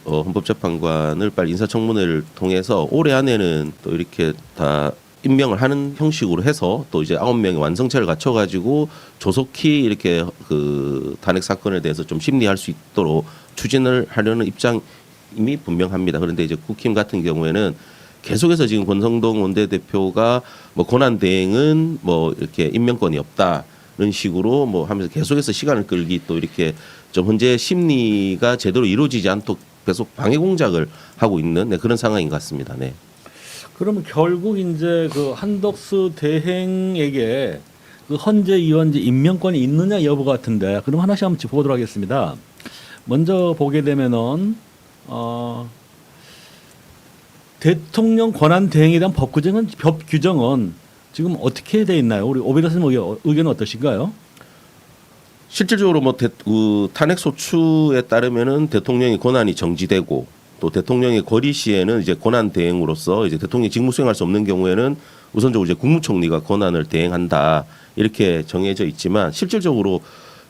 헌법재판관을 빨리 인사청문회를 통해서 올해 안에는 또 이렇게 다 임명을 하는 형식으로 해서 또 이제 9명의 완성체를 갖춰가지고 조속히 이렇게 그 탄핵 사건에 대해서 좀 심리할 수 있도록 추진을 하려는 입장이 분명합니다. 그런데 이제 국힘 같은 경우에는 계속해서 지금 권성동 원내대표가 뭐 권한 대행은 뭐 이렇게 임명권이 없다는 식으로 뭐 하면서 계속해서 시간을 끌기 또 이렇게 좀 현재 심리가 제대로 이루어지지 않도록 계속 방해 공작을 하고 있는 그런 상황인 것 같습니다. 네. 그러면 결국 이제 그 한덕수 대행에게 그 헌재위원 임명권이 있느냐 여부 같은데 그럼 하나씩 한번 짚어보도록 하겠습니다. 먼저 보게 되면은 대통령 권한 대행에 대한 법 규정은 지금 어떻게 돼 있나요? 우리 오 변호사님 의견은 어떠신가요? 실질적으로 뭐 탄핵 소추에 따르면은 대통령의 권한이 정지되고 또 대통령의 거리 시에는 이제 권한 대행으로서 이제 대통령이 직무 수행할 수 없는 경우에는 우선적으로 이제 국무총리가 권한을 대행한다 이렇게 정해져 있지만 실질적으로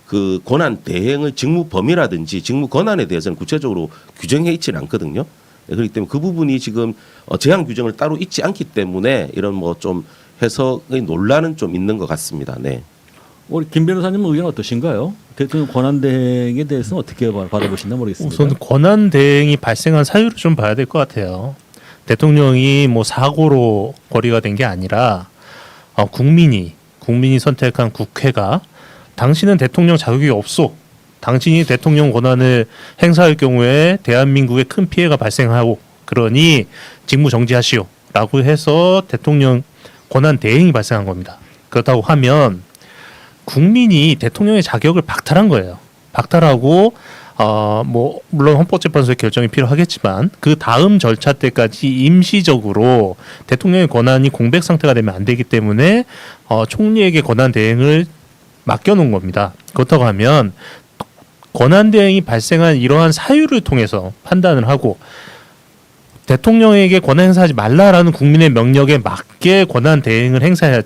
그 권한 대행의 직무 범위라든지 직무 권한에 대해서는 구체적으로 규정해 있지는 않거든요. 네, 그렇기 때문에 그 부분이 지금 제한 규정을 따로 있지 않기 때문에 이런 뭐 좀 해석의 논란은 좀 있는 것 같습니다. 네. 우리 김 변호사님 의견 어떠신가요? 대통령 권한 대행에 대해서는 어떻게 바라보시나 모르겠습니다. 우선 권한 대행이 발생한 사유를 좀 봐야 될 것 같아요. 대통령이 뭐 사고로 거리가 된 게 아니라 국민이 선택한 국회가 당신은 대통령 자격이 없소. 당신이 대통령 권한을 행사할 경우에 대한민국에 큰 피해가 발생하고 그러니 직무 정지하시오라고 해서 대통령 권한 대행이 발생한 겁니다. 그렇다고 하면 국민이 대통령의 자격을 박탈한 거예요. 박탈하고 뭐 물론 헌법재판소의 결정이 필요하겠지만 그 다음 절차 때까지 임시적으로 대통령의 권한이 공백 상태가 되면 안 되기 때문에 총리에게 권한 대행을 맡겨놓은 겁니다. 그렇다고 하면 권한 대행이 발생한 이러한 사유를 통해서 판단을 하고 대통령에게 권한 행사하지 말라라는 국민의 명령에 맞게 권한 대행을 행사해야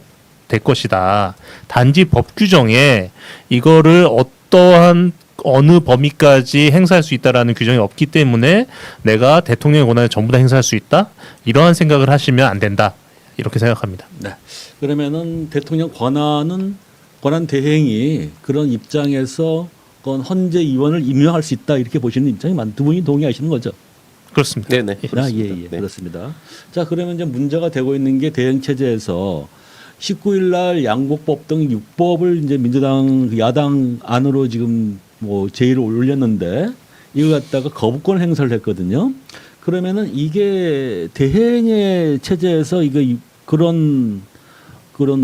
될 것이다. 단지 법 규정에 이거를 어떠한 어느 범위까지 행사할 수 있다라는 규정이 없기 때문에 내가 대통령의 권한을 전부 다 행사할 수 있다. 이러한 생각을 하시면 안 된다. 이렇게 생각합니다. 네. 그러면은 대통령 권한 대행이 그런 입장에서 헌재 의원을 임명할 수 있다 이렇게 보시는 입장이 두 분이 동의하시는 거죠? 그렇습니다. 네네. 그렇습니다. 예, 네. 그렇습니다. 자, 그러면 이제 문제가 되고 있는 게 대행 체제에서 19일 날 양곡법 등 6법을 이제 민주당 야당 안으로 지금 뭐 제의를 올렸는데 이걸 갖다가 거부권 행사를 했거든요. 그러면은 이게 대행의 체제에서 이거 그런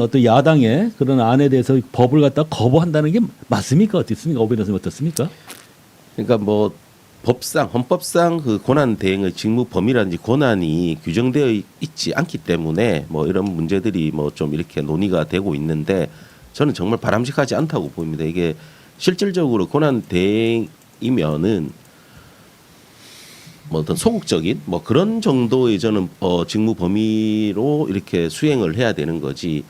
어떤 야당의 그런 안에 대해서 법을 갖다가 거부한다는 게 맞습니까? 어떻습니까? 오 변호사님 어떻습니까? 그러니까 뭐 헌법상 그 권한 대행의 직무 범위라든지 권한이 규정되어 있지 않기 때문에 뭐 이런 문제들이 뭐 좀 이렇게 논의가 되고 있는데 저는 정말 바람직하지 않다고 보입니다. 이게 실질적으로 권한 대행이면은 뭐 어떤 소극적인 뭐 그런 정도의 저는 직무 범위로 이렇게 수행을 해야 되는 거지.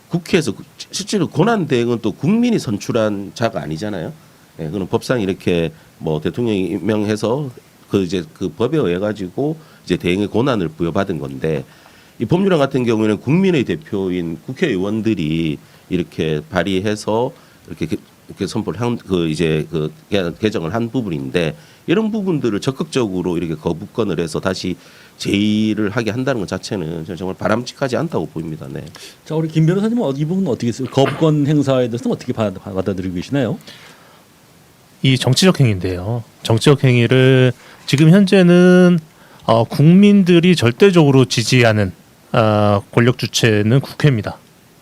국회에서 실제로 권한 대행은 또 국민이 선출한 자가 아니잖아요. 예, 그는 법상 이렇게 뭐 대통령이 임명해서 그 법에 의해 가지고 이제 대행의 권한을 부여받은 건데 이 법률안 같은 경우에는 국민의 대표인 국회의원들이 이렇게 발의해서 이렇게 선포를 한 개정을 한 부분인데 이런 부분들을 적극적으로 이렇게 거부권을 해서 다시 제의를 하게 한다는 것 자체는 저는 정말 바람직하지 않다고 보입니다. 네. 자, 우리 김 변호사님은 이 부분은 어떻게 했어요? 거부권 행사에 대해서는 어떻게 받아들이고 계시나요? 이 정치적 행위인데요. 정치적 행위를 지금 현재는 국민들이 절대적으로 지지하는 권력 주체는 국회입니다.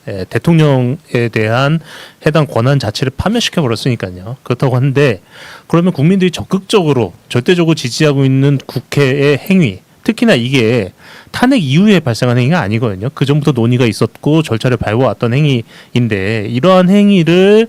예, 대통령에 대한 해당 권한 자체를 파멸시켜 버렸으니까요. 그렇다고 하는데 그러면 국민들이 적극적으로 절대적으로 지지하고 있는 국회의 행위, 특히나 이게 탄핵 이후에 발생한 행위가 아니거든요. 그 전부터 논의가 있었고 절차를 밟아왔던 행위인데 이러한 행위를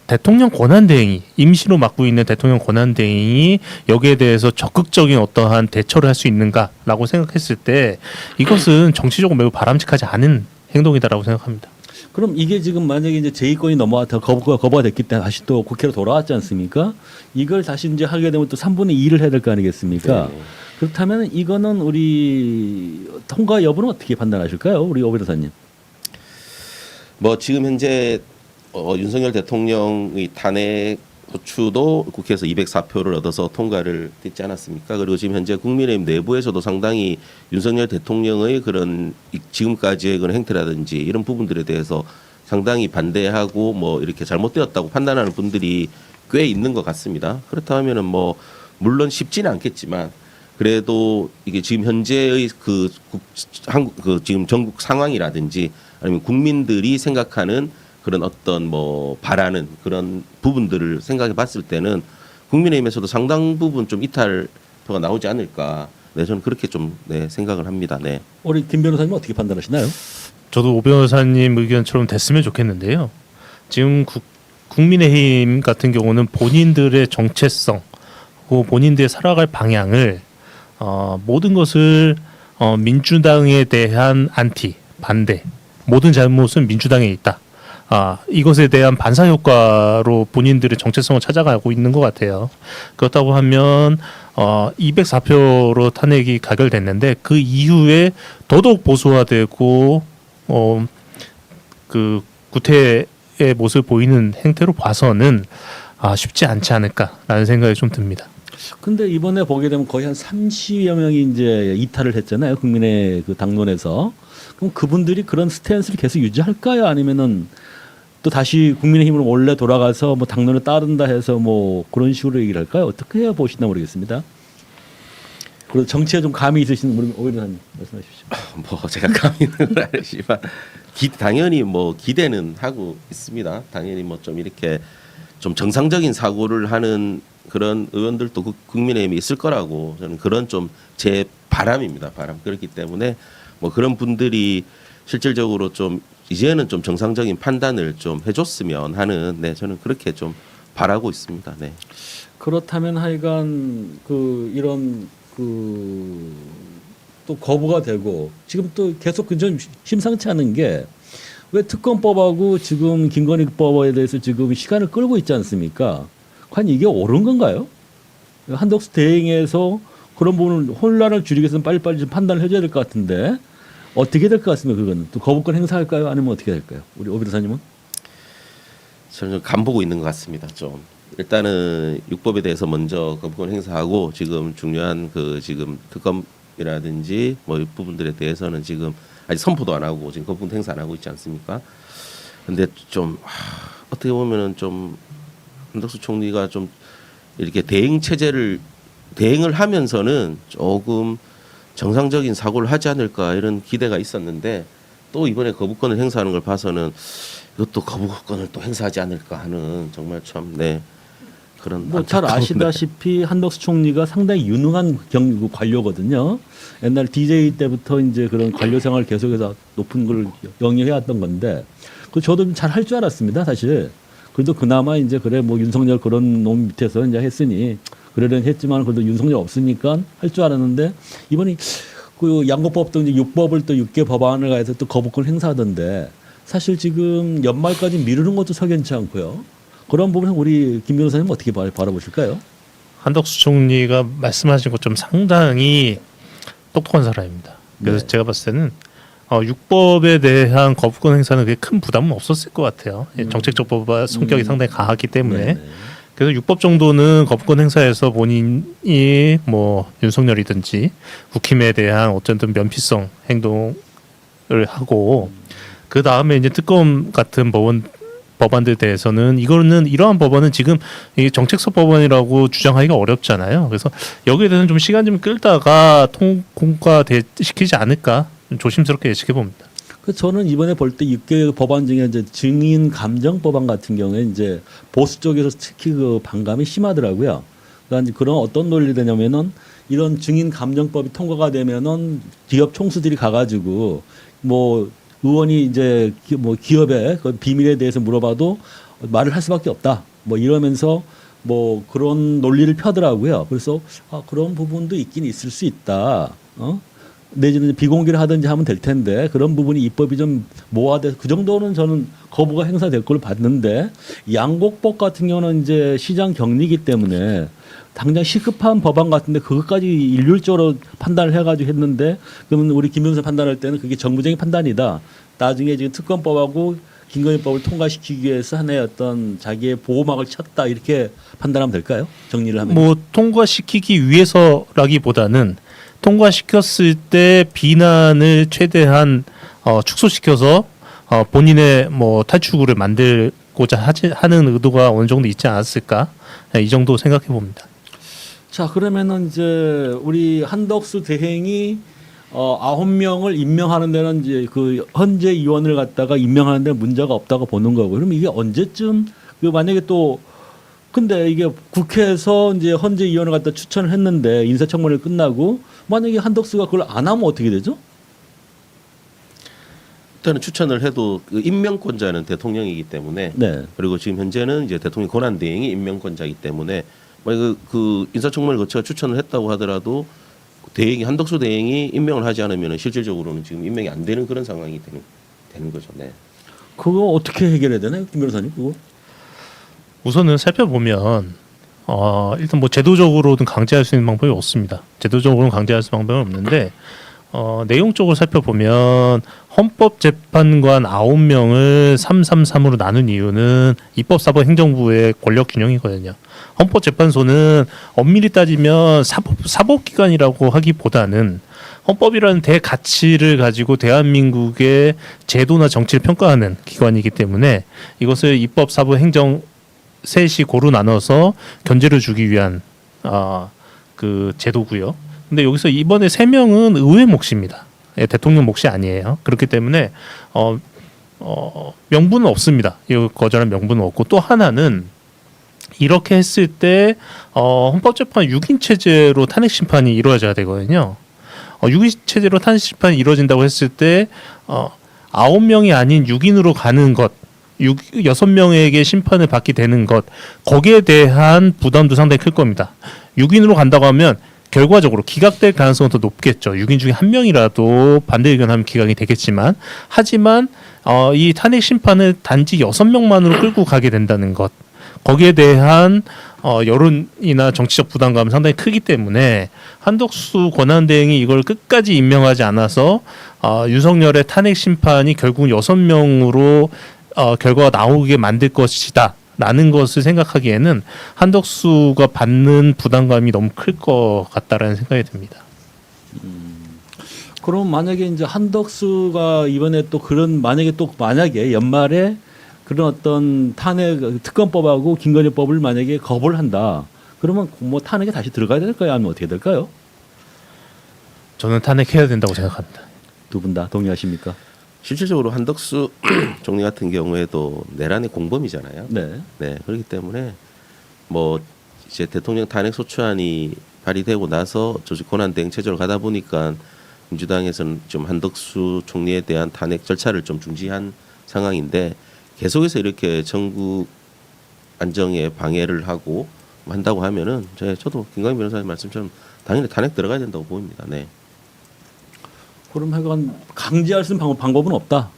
대통령 권한 대행이 임시로 맡고 있는 대통령 권한 대행이 여기에 대해서 적극적인 어떠한 대처를 할 수 있는가라고 생각했을 때 이것은 정치적으로 매우 바람직하지 않은 행동이다라고 생각합니다. 그럼 이게 지금 만약에 이제 제의권이 거부가 됐기 때문에 다시 또 국회로 돌아왔지 않습니까? 이걸 다시 이제 하게 되면 또 3분의 2를 해야 될 거 아니겠습니까? 네. 그렇다면 이거는 우리 통과 여부는 어떻게 판단하실까요? 우리 오 변호사님. 뭐 지금 현재 윤석열 대통령의 탄핵 호추도 국회에서 204표를 얻어서 통과를 됐지 않았습니까? 그리고 지금 현재 국민의힘 내부에서도 상당히 윤석열 대통령의 그런 지금까지의 그런 행태라든지 이런 부분들에 대해서 상당히 반대하고 뭐 이렇게 잘못되었다고 판단하는 분들이 꽤 있는 것 같습니다. 그렇다면은 뭐 물론 쉽지는 않겠지만 그래도 이게 지금 현재의 지금 전국 상황이라든지 아니면 국민들이 생각하는 그런 어떤 뭐 바라는 그런 부분들을 생각해 봤을 때는 국민의힘에서도 상당 부분 좀 이탈표가 나오지 않을까. 네, 저는 그렇게 좀 생각을 합니다. 네. 우리 김 변호사님 어떻게 판단하시나요? 저도 오 변호사님 의견처럼 됐으면 좋겠는데요. 지금 국민의힘 같은 경우는 본인들의 정체성, 본인들의 살아갈 방향을 모든 것을 민주당에 대한 반대, 모든 잘못은 민주당에 있다. 이것에 대한 반사 효과로 본인들의 정체성을 찾아가고 있는 것 같아요. 그렇다고 하면 204표로 탄핵이 가결됐는데 그 이후에 더더욱 보수화되고 그 구태의 모습을 보이는 행태로 봐서는 쉽지 않지 않을까라는 생각이 좀 듭니다. 근데 이번에 보게 되면 거의 한 30여 명이 이제 이탈을 했잖아요. 국민의 그 당론에서. 그럼 그분들이 그런 스탠스를 계속 유지할까요? 아니면은 또 다시 국민의힘으로 원래 돌아가서 뭐 당론을 따른다 해서 뭐 그런 식으로 얘기를 할까요? 어떻게 해야 보시나 모르겠습니다. 그리고 정치에 좀 감이 있으신 분 오히려 말씀하십시오. 뭐 제가 감히는 알지만 당연히 뭐 기대는 하고 있습니다. 당연히 뭐 좀 이렇게 좀 정상적인 사고를 하는 그런 의원들도 국민의힘이 있을 거라고 저는 그런 좀 제 바람입니다. 그렇기 때문에 뭐 그런 분들이 실질적으로 좀 이제는 좀 정상적인 판단을 좀 해줬으면 하는 저는 그렇게 좀 바라고 있습니다. 네. 그렇다면 하여간 그 이런 또 거부가 되고 지금 또 계속 좀 심상치 않은 게 왜 특검법하고 지금 김건희법에 대해서 지금 시간을 끌고 있지 않습니까? 과연 이게 옳은 건가요? 한덕수 대행에서 그런 부분을 혼란을 줄이기 위해서는 빨리빨리 좀 판단을 해줘야 될 것 같은데 어떻게 될 것 같습니까? 그거는 또 거부권 행사할까요? 아니면 어떻게 될까요? 우리 오 변호사님은? 저는 좀 간보고 있는 것 같습니다. 좀 일단은 육법에 대해서 먼저 거부권 행사하고 지금 중요한 그 지금 특검이라든지 뭐 이 부분들에 대해서는 지금 아직 선포도 안 하고 지금 거부권 행사 안 하고 있지 않습니까? 근데 좀 어떻게 보면은 좀 한덕수 총리가 좀 이렇게 대행을 하면서는 조금 정상적인 사고를 하지 않을까 이런 기대가 있었는데 또 이번에 거부권을 행사하는 걸 봐서는 이것도 거부권을 또 행사하지 않을까 하는 정말 참 그런 뭐 잘 아시다시피 한덕수 총리가 상당히 유능한 관료거든요. 옛날 DJ 때부터 이제 그런 관료 생활 계속해서 높은 걸 영위해 왔던 건데 그 저도 잘 할 줄 알았습니다, 사실. 그래도 그나마 이제 그래 뭐 윤석열 그런 놈 밑에서 이제 했으니 그러려니 했지만 그래도 윤석열 없으니까 할 줄 알았는데 이번에 그 양곡법도 이제 6법을 또 6개 법안을 가해서 또 거부권 행사하던데 사실 지금 연말까지 미루는 것도 석연치 않고요. 그런 부분은 우리 김 변호사님 어떻게 바라보실까요? 한덕수 총리가 말씀하신 것처럼 상당히 똑똑한 사람입니다. 그래서 네. 제가 봤을 때는 육법에 대한 거부권 행사는 그게 큰 부담은 없었을 것 같아요. 정책적 법과 성격이 상당히 강하기 때문에. 네네. 그래서 육법 정도는 거부권 행사에서 본인이 뭐 윤석열이든지 국힘에 대한 어쨌든 면피성 행동을 하고 그 다음에 이제 특검 같은 법안들 대해서는 이러한 법안은 지금 이게 정책적 법안이라고 주장하기가 어렵잖아요. 그래서 여기에 대해서는 좀 시간 좀 끌다가 통과시키지 않을까 조심스럽게 예측해 봅니다. 저는 이번에 볼 때 6개 법안 중에 이제 증인 감정 법안 같은 경우에 이제 보수 쪽에서 특히 그 반감이 심하더라고요. 그러니까 그런 어떤 논리를 되냐면은 이런 증인 감정법이 통과가 되면은 기업 총수들이 가가지고 뭐 의원이 이제 뭐 기업의 그 비밀에 대해서 물어봐도 말을 할 수밖에 없다. 뭐 이러면서 뭐 그런 논리를 펴더라고요. 그래서 그런 부분도 있긴 있을 수 있다. 내지는 비공개를 하든지 하면 될 텐데 그런 부분이 입법이 좀 모아돼서 그 정도는 저는 거부가 행사될 걸로 봤는데 양곡법 같은 경우는 이제 시장 격리이기 때문에 당장 시급한 법안 같은데 그것까지 일률적으로 판단을 해가지고 했는데 그러면 우리 김 변호사 판단할 때는 그게 정부적인 판단이다. 나중에 지금 특검법하고 김건희법을 통과시키기 위해서 하나의 어떤 자기의 보호막을 쳤다 이렇게 판단하면 될까요? 정리를 하면. 뭐 통과시키기 위해서라기보다는 통과시켰을 때 비난을 최대한 축소시켜서 본인의 뭐 탈출구를 만들고자 하는 의도가 어느 정도 있지 않았을까 이 정도 생각해 봅니다. 자 그러면은 이제 우리 한덕수 대행이 9명을 임명하는 데는 이제 그 헌재 위원을 갖다가 임명하는 데 문제가 없다고 보는 거고 그럼 이게 언제쯤 만약에 또 근데 이게 국회에서 이제 헌재 위원을 갖다 추천을 했는데 인사청문회 끝나고 만약에 한덕수가 그걸 안 하면 어떻게 되죠? 일단은 추천을 해도 그 임명권자는 대통령이기 때문에 네. 그리고 지금 현재는 이제 대통령 권한 대행이 임명권자이기 때문에 그 인사청문회를 거쳐 추천을 했다고 하더라도 한덕수 대행이 임명을 하지 않으면 실질적으로는 지금 임명이 안 되는 그런 상황이 되는 거죠. 네. 그거 어떻게 해결해야 되나요, 김 변호사님? 그거? 우선은 살펴보면 일단 뭐 제도적으로는 강제할 수 있는 방법이 없습니다. 제도적으로는 강제할 수 있는 방법은 없는데 내용적으로 살펴보면 헌법재판관 9명을 333으로 나눈 이유는 입법사법행정부의 권력균형이거든요. 헌법재판소는 엄밀히 따지면 사법기관이라고 하기보다는 헌법이라는 대가치를 가지고 대한민국의 제도나 정치를 평가하는 기관이기 때문에 이것을 입법사법행정 셋이 고루 나눠서 견제를 주기 위한 그 제도고요. 근데 여기서 이번에 3명은 의회 몫입니다. 예, 대통령 몫이 아니에요. 그렇기 때문에 명분은 없습니다. 이 거절한 명분은 없고, 또 하나는 이렇게 했을 때 헌법재판 6인 체제로 탄핵 심판이 이루어져야 되거든요. 6인 체제로 탄핵 심판이 이루어진다고 했을 때 9명이 아닌 6인으로 가는 것, 6명에게 심판을 받게 되는 것, 거기에 대한 부담도 상당히 클 겁니다. 6인으로 간다고 하면 결과적으로 기각될 가능성은 더 높겠죠. 6인 중에 한 명이라도 반대 의견하면 기각이 되겠지만, 하지만 이 탄핵 심판을 단지 6명만으로 끌고 가게 된다는 것, 거기에 대한 여론이나 정치적 부담감은 상당히 크기 때문에 한덕수 권한대행이 이걸 끝까지 임명하지 않아서 윤석열의 탄핵 심판이 결국 6명으로 결과가 나오게 만들 것이다 라는 것을 생각하기에는 한덕수가 받는 부담감이 너무 클 것 같다라는 생각이 듭니다. 그럼 만약에 이제 한덕수가 이번에 또 만약에 연말에 그런 어떤 탄핵 특검법하고 김건희법을 만약에 거부를 한다. 그러면 뭐 탄핵에 다시 들어가야 될까요? 아니면 어떻게 될까요? 저는 탄핵해야 된다고 생각합니다. 두 분 다 동의하십니까? 실질적으로 한덕수 총리 같은 경우에도 내란의 공범이잖아요. 네. 네, 그렇기 때문에 뭐 이제 대통령 탄핵 소추안이 발의되고 나서 조직 권한 대행 체제로 가다 보니까 민주당에서는 좀 한덕수 총리에 대한 탄핵 절차를 좀 중지한 상황인데, 계속해서 이렇게 전국 안정에 방해를 하고 한다고 하면은 저도 김광희 변호사님 말씀처럼 당연히 탄핵 들어가야 된다고 보입니다. 네. 그럼 하여간 강제할 수 있는 방법은 없다.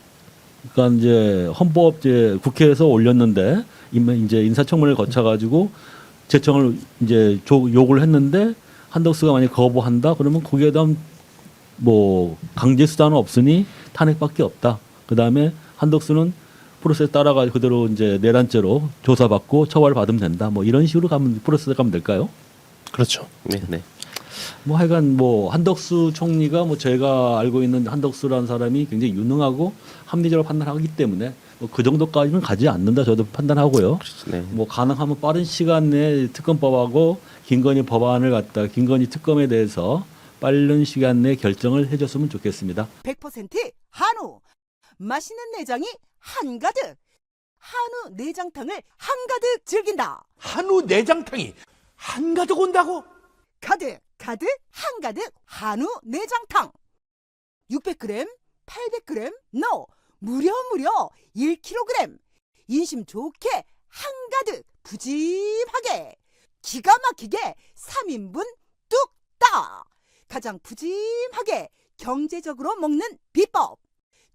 그러니까 이제 헌법 이제 국회에서 올렸는데 이제 인사청문회를 거쳐가지고 제청을 이제 요구를 했는데 한덕수가 만약 거부한다 그러면 거기에 대한 뭐 강제 수단은 없으니 탄핵밖에 없다. 그 다음에 한덕수는 프로세스 따라가 그대로 이제 내란죄로 조사받고 처벌을 받으면 된다. 뭐 이런 식으로 프로세스 가면 될까요? 그렇죠. 네, 네. 뭐 하여간 뭐 한덕수 총리가 뭐 제가 알고 있는 한덕수라는 사람이 굉장히 유능하고 합리적으로 판단하기 때문에 뭐 그 정도까지는 가지 않는다 저도 판단하고요. 네. 뭐 가능하면 빠른 시간 내에 특검법하고 김건희 법안을 갖다 김건희 특검에 대해서 빠른 시간 내에 결정을 해줬으면 좋겠습니다. 100% 한우 맛있는 내장이 한가득 한우 내장탕을 한가득 즐긴다. 한우 내장탕이 한가득 온다고? 가득 한가득 한우 내장탕 600g 800g 무려 1kg 인심 좋게 한가득 푸짐하게 기가 막히게 3인분 뚝딱 가장 푸짐하게 경제적으로 먹는 비법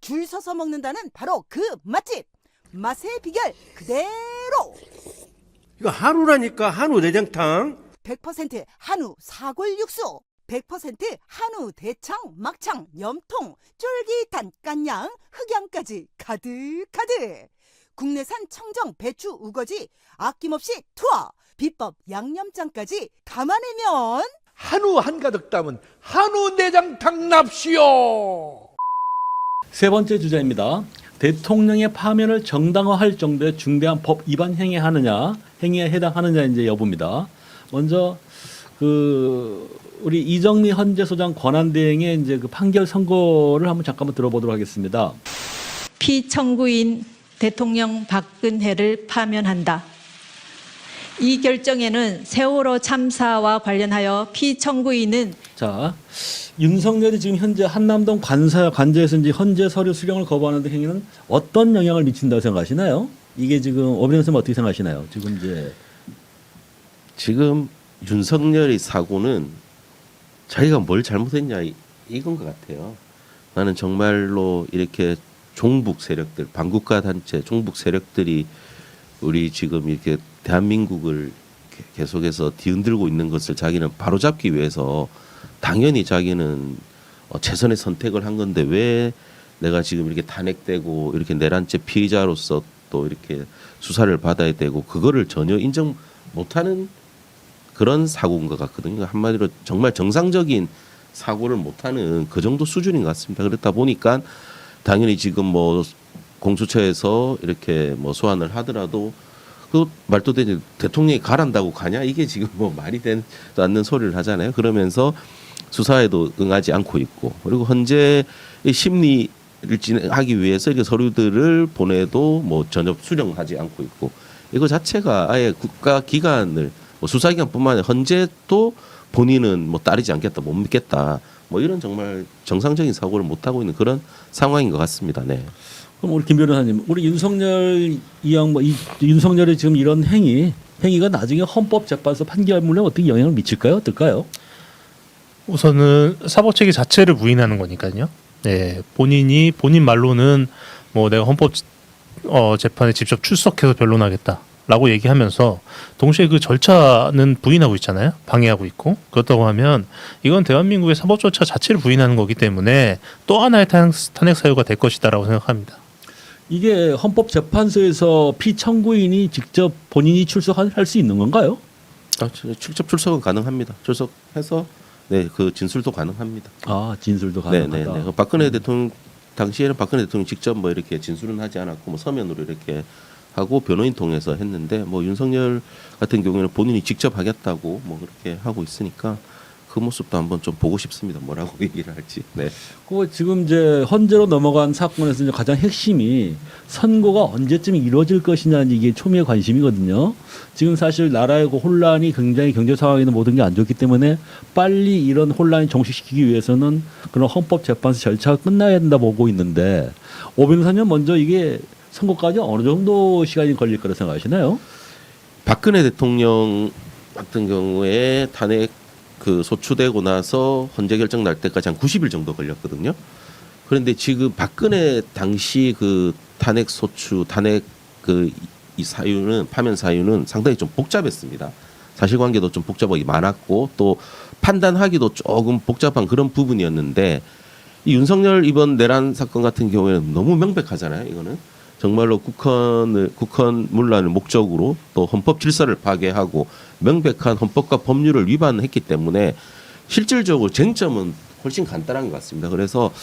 줄 서서 먹는다는 바로 그 맛집 맛의 비결 그대로 이거 한우라니까 한우 내장탕 100% 한우 사골 육수 100% 한우 대창 막창 염통 쫄깃한 깐양 흑양까지 가득가득 국내산 청정 배추 우거지 아낌없이 투하 비법 양념장까지 담아내면 한우 한가득 담은 한우 내장탕 납시오. 세 번째 주제입니다. 대통령의 파면을 정당화할 정도의 중대한 법 위반 행위에 해당하느냐 이제 여부입니다. 먼저 우리 이정미 헌재소장 권한대행의 이제 그 판결 선고를 한번 잠깐만 들어보도록 하겠습니다. 피청구인 대통령 박근혜를 파면한다. 이 결정에는 세월호 참사와 관련하여 피청구인은 윤석열이 지금 현재 한남동 관저에서 이제 헌재 서류 수령을 거부하는 등 행위는 어떤 영향을 미친다고 생각하시나요? 이게 지금 오병현 선생님 어떻게 생각하시나요? 지금 윤석열의 사고는 자기가 뭘 잘못했냐 이건 것 같아요. 나는 정말로 이렇게 종북 세력들, 반국가 단체, 종북 세력들이 우리 지금 이렇게 대한민국을 계속해서 뒤흔들고 있는 것을 자기는 바로잡기 위해서 당연히 자기는 최선의 선택을 한 건데 왜 내가 지금 이렇게 탄핵되고 이렇게 내란죄 피의자로서 또 이렇게 수사를 받아야 되고 그거를 전혀 인정 못하는 그런 사고인 것 같거든요. 한마디로 정말 정상적인 사고를 못하는 그 정도 수준인 것 같습니다. 그렇다 보니까 당연히 지금 뭐 공수처에서 이렇게 뭐 소환을 하더라도 그 말도 되지 대통령이 가란다고 가냐 이게 지금 뭐 말이 되지 않는 소리를 하잖아요. 그러면서 수사에도 응하지 않고 있고 그리고 현재 심리를 진행하기 위해서 이렇게 서류들을 보내도 뭐 전혀 수령하지 않고 있고 이거 자체가 아예 국가 기관을 뭐 수사기관뿐만 아니라 현재도 본인은 뭐 따르지 않겠다 못 믿겠다 뭐 이런 정말 정상적인 사고를 못 하고 있는 그런 상황인 것 같습니다. 네. 그럼 우리 김 변호사님, 우리 윤석열 윤석열의 지금 이런 행위가 나중에 헌법재판소 판결문에 어떻게 영향을 미칠까요? 어떨까요? 우선은 사법체계 자체를 부인하는 거니까요. 네, 본인 말로는 뭐 내가 헌법 재판에 직접 출석해서 변론하겠다라고 얘기하면서 동시에 그 절차는 부인하고 있잖아요. 방해하고 있고 그렇다고 하면 이건 대한민국의 사법 절차 자체를 부인하는 거기 때문에 또 하나의 탄핵 사유가 될 것이다라고 생각합니다. 이게 헌법재판소에서 피청구인이 직접 본인이 출석할 수 있는 건가요? 직접 출석은 가능합니다. 출석해서 네, 그 진술도 가능합니다. 아, 진술도 가능하다. 네. 박근혜 대통령 당시에는 박근혜 대통령 직접 뭐 이렇게 진술은 하지 않았고 뭐 서면으로 이렇게 하고 변호인 통해서 했는데 뭐 윤석열 같은 경우에는 본인이 직접 하겠다고 뭐 그렇게 하고 있으니까 그 모습도 한번 좀 보고 싶습니다. 뭐라고 얘기를 할지. 네. 그 지금 이제 헌재로 넘어간 사건에서 이제 가장 핵심이 선고가 언제쯤 이루어질 것이냐는 이게 초미의 관심이거든요. 지금 사실 나라의 그 혼란이 굉장히 경제 상황이나 모든 게 안 좋기 때문에 빨리 이런 혼란을 종식시키기 위해서는 그런 헌법재판소 절차가 끝나야 된다 보고 있는데 오 변호사님 먼저 이게 선고까지 어느 정도 시간이 걸릴 거라 생각하시나요? 박근혜 대통령 같은 경우에 탄핵 그 소추되고 나서 헌재 결정 날 때까지 한 90일 정도 걸렸거든요. 그런데 지금 박근혜 당시 그 탄핵 소추, 탄핵 그 이 사유는 파면 사유는 상당히 좀 복잡했습니다. 사실관계도 좀 복잡하게 많았고 또 판단하기도 조금 복잡한 그런 부분이었는데 이 윤석열 이번 내란 사건 같은 경우에는 너무 명백하잖아요. 이거는 정말로 국헌 문란을 목적으로 또 헌법 질서를 파괴하고 명백한 헌법과 법률을 위반했기 때문에 실질적으로 쟁점은 훨씬 간단한 것 같습니다. 그래서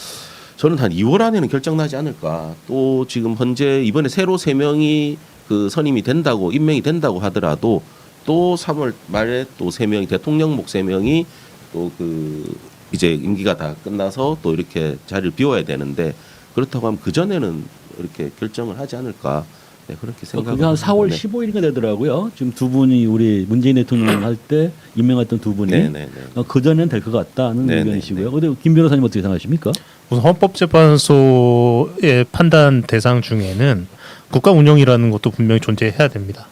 저는 한 2월 안에는 결정나지 않을까. 또 지금 현재 이번에 새로 3명이 그 선임이 된다고 임명이 된다고 하더라도 또 3월 말에 또 3명이 대통령목 3명이 또 그 이제 임기가 다 끝나서 또 이렇게 자리를 비워야 되는데 그렇다고 하면 그 전에는 이렇게 결정을 하지 않을까. 네, 그렇게 생각합니다. 그게 한 4월 15일인가 되더라고요. 지금 두 분이 우리 문재인 대통령 할 때 임명했던 두 분이 그 전에는 될 것 같다는 의견이시고요. 근데 김 변호사님 어떻게 생각하십니까? 우선 헌법재판소의 판단 대상 중에는 국가 운영이라는 것도 분명히 존재해야 됩니다.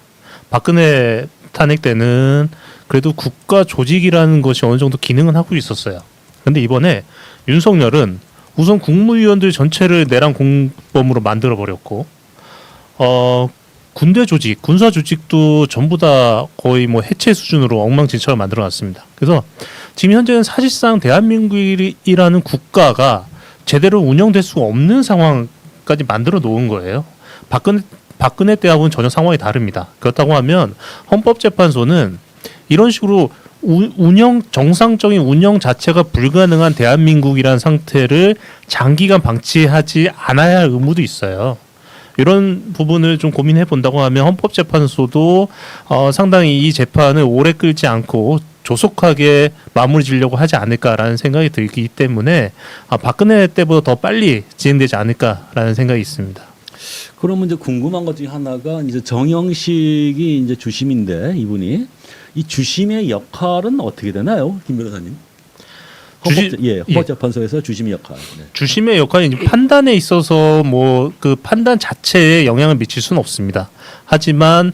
박근혜 탄핵 때는 그래도 국가 조직이라는 것이 어느 정도 기능은 하고 있었어요. 그런데 이번에 윤석열은 우선 국무위원들 전체를 내란 공범으로 만들어 버렸고, 군대 조직, 군사 조직도 전부 다 거의 뭐 해체 수준으로 엉망진창을 만들어놨습니다. 그래서 지금 현재는 사실상 대한민국이라는 국가가 제대로 운영될 수가 없는 상황까지 만들어 놓은 거예요. 박근혜 때하고는 전혀 상황이 다릅니다. 그렇다고 하면 헌법재판소는 이런 식으로 정상적인 운영 자체가 불가능한 대한민국이라는 상태를 장기간 방치하지 않아야 할 의무도 있어요. 이런 부분을 좀 고민해 본다고 하면 헌법재판소도 상당히 이 재판을 오래 끌지 않고 조속하게 마무리 지려고 하지 않을까라는 생각이 들기 때문에 박근혜 때보다 더 빨리 진행되지 않을까라는 생각이 있습니다. 그러면 이제 궁금한 것 중에 하나가 이제 정영식이 이제 주심인데 이분이 이 주심의 역할은 어떻게 되나요, 김 변호사님? 헌법재판소에서 주심의 역할. 네. 주심의 역할이 판단에 있어서 뭐 그 판단 자체에 영향을 미칠 수는 없습니다. 하지만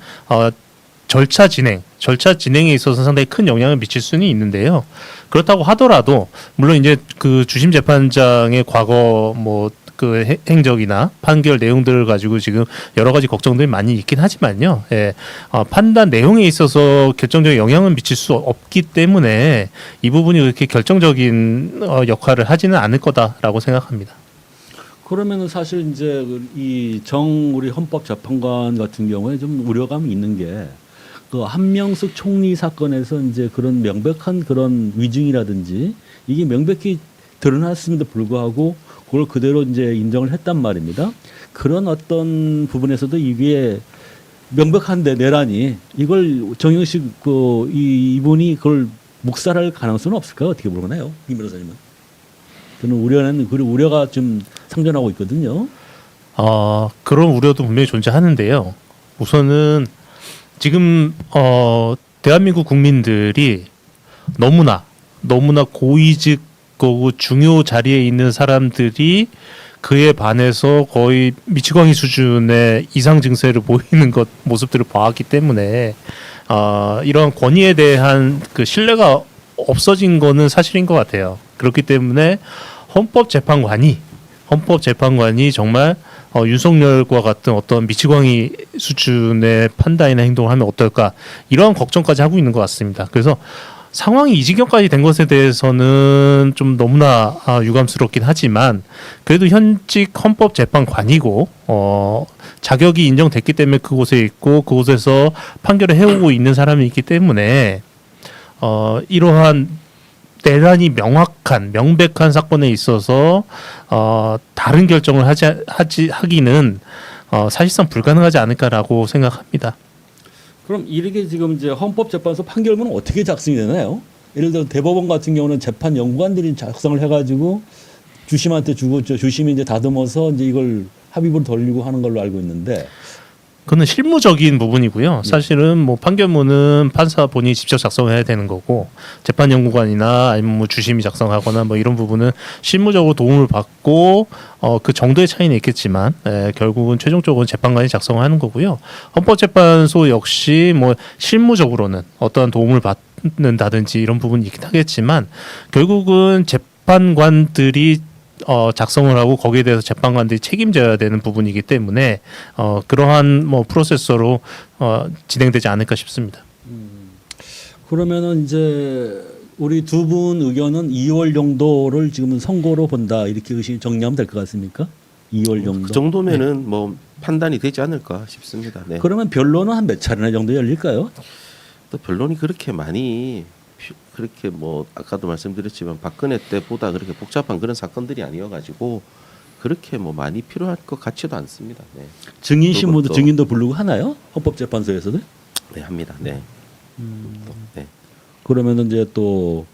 절차 진행에 있어서 상당히 큰 영향을 미칠 수는 있는데요. 그렇다고 하더라도 물론 이제 그 주심 재판장의 과거 뭐 그 행적이나 판결 내용들을 가지고 지금 여러 가지 걱정들이 많이 있긴 하지만요. 예, 판단 내용에 있어서 결정적인 영향을 미칠 수 없기 때문에 이 부분이 그렇게 결정적인 역할을 하지는 않을 거다라고 생각합니다. 그러면은 사실 이제 우리 헌법재판관 같은 경우에 좀 우려감이 있는 게 그 한명숙 총리 사건에서 이제 그런 명백한 그런 위증이라든지 이게 명백히 드러났음에도 불구하고 그걸 그대로 이제 인정을 했단 말입니다. 그런 어떤 부분에서도 이게 명백한 내란이 이걸 정영식 이분이 그걸 묵살할 가능성은 없을까요? 어떻게 보나요, 김 변호사님은? 저는 우려가 좀 상존하고 있거든요. 그런 우려도 분명히 존재하는데요. 우선은 지금 대한민국 국민들이 너무나 고위직고 중요 자리에 있는 사람들이 그에 반해서 거의 미치광이 수준의 이상 증세를 보이는 모습들을 봐왔기 때문에 이런 권위에 대한 그 신뢰가 없어진 거는 사실인 것 같아요. 그렇기 때문에 헌법재판관이 정말 윤석열과 같은 어떤 미치광이 수준의 판단이나 행동을 하면 어떨까 이러한 걱정까지 하고 있는 것 같습니다. 그래서 상황이 이 지경까지 된 것에 대해서는 좀 너무나 유감스럽긴 하지만 그래도 현직 헌법재판관이고 자격이 인정됐기 때문에 그곳에 있고 그곳에서 판결을 해오고 있는 사람이 있기 때문에 이러한 대단히 명백한 사건에 있어서 다른 결정을 하기는 사실상 불가능하지 않을까라고 생각합니다. 그럼 이렇게 지금 이제 헌법재판소 판결문은 어떻게 작성이 되나요? 예를 들어 대법원 같은 경우는 재판 연구관들이 작성을 해가지고 주심한테 주고 주심이 이제 다듬어서 이제 이걸 합의부로 돌리고 하는 걸로 알고 있는데. 그거는 실무적인 부분이고요. 사실은 뭐 판결문은 판사 본인이 직접 작성해야 되는 거고 재판연구관이나 아니면 뭐 주심이 작성하거나 뭐 이런 부분은 실무적으로 도움을 받고 그 정도의 차이는 있겠지만 결국은 최종적으로 재판관이 작성하는 거고요. 헌법재판소 역시 뭐 실무적으로는 어떠한 도움을 받는다든지 이런 부분이 있긴 하겠지만 결국은 재판관들이 작성을 하고 거기에 대해서 재판관들이 책임져야 되는 부분이기 때문에 그러한 뭐 프로세서로 진행되지 않을까 싶습니다. 그러면은 이제 우리 두 분 의견은 2월 정도를 지금은 선고로 본다 이렇게 정리하면 될 것 같습니까? 2월 정도. 그 정도면은 뭐 판단이 되지 않을까 싶습니다. 네. 그러면 변론은 한 몇 차례나 정도 열릴까요? 또 변론이 그렇게 뭐 아까도 말씀드렸지만 박근혜 때보다 그렇게 복잡한 그런 사건들이 아니어가지고 그렇게 뭐 많이 필요할 것 같지도 않습니다. 네. 증인 신문도 증인도 부르고 하나요? 헌법재판소에서도? 네, 합니다. 네. 네. 그러면은 이제 또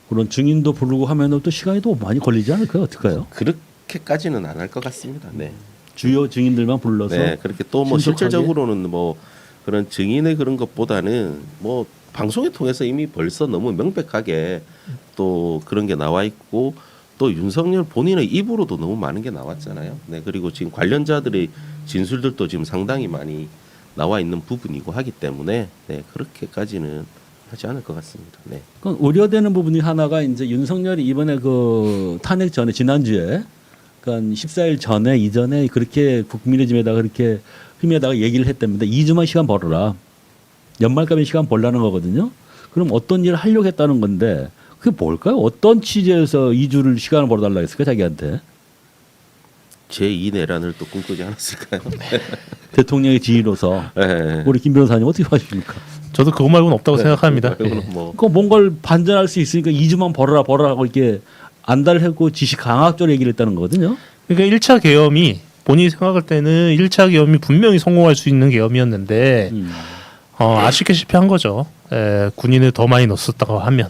그런 증인도 부르고 하면은 또 시간이 또 많이 걸리지 않을까요? 어떨까요? 그렇게까지는 안 할 것 같습니다. 네. 주요 증인들만 불러서. 네, 그렇게 또 뭐 실질적으로는 뭐 그런 증인의 그런 것보다는 뭐 방송을 통해서 이미 벌써 너무 명백하게 또 그런 게 나와 있고 또 윤석열 본인의 입으로도 너무 많은 게 나왔잖아요. 네, 그리고 지금 관련자들의 진술들도 지금 상당히 많이 나와 있는 부분이고 하기 때문에 네, 그렇게까지는 하지 않을 것 같습니다. 네. 그건 우려되는 부분이 하나가 이제 윤석열이 이번에 그 탄핵 전에 지난주에 그러니까 14일 전에 이전에 그렇게 국민의힘에다가 그렇게 힘에다가 얘기를 했답니다. 2주만 시간 벌어라. 연말까지 시간 벌라는 거거든요. 그럼 어떤 일을 하려고 했다는 건데 그게 뭘까요? 어떤 취지에서 2주를 시간을 벌어달라 했을까 자기한테? 제2 내란을 또 꿈꾸지 않았을까요? 대통령의 지휘로서. 네. 우리 김 변호사님 어떻게 하십니까? 저도 그거 말고는 없다고 생각합니다. 뭐. 그 뭔가를 반전할 수 있으니까 2주만 벌어라 하고 이렇게 안달하고 지시 강압적으로 얘기를 했다는 거거든요. 그러니까 1차 계엄이 본인이 생각할 때는 1차 계엄이 분명히 성공할 수 있는 계엄이었는데 아쉽게 실패한 거죠. 군인을 더 많이 넣었다고 하면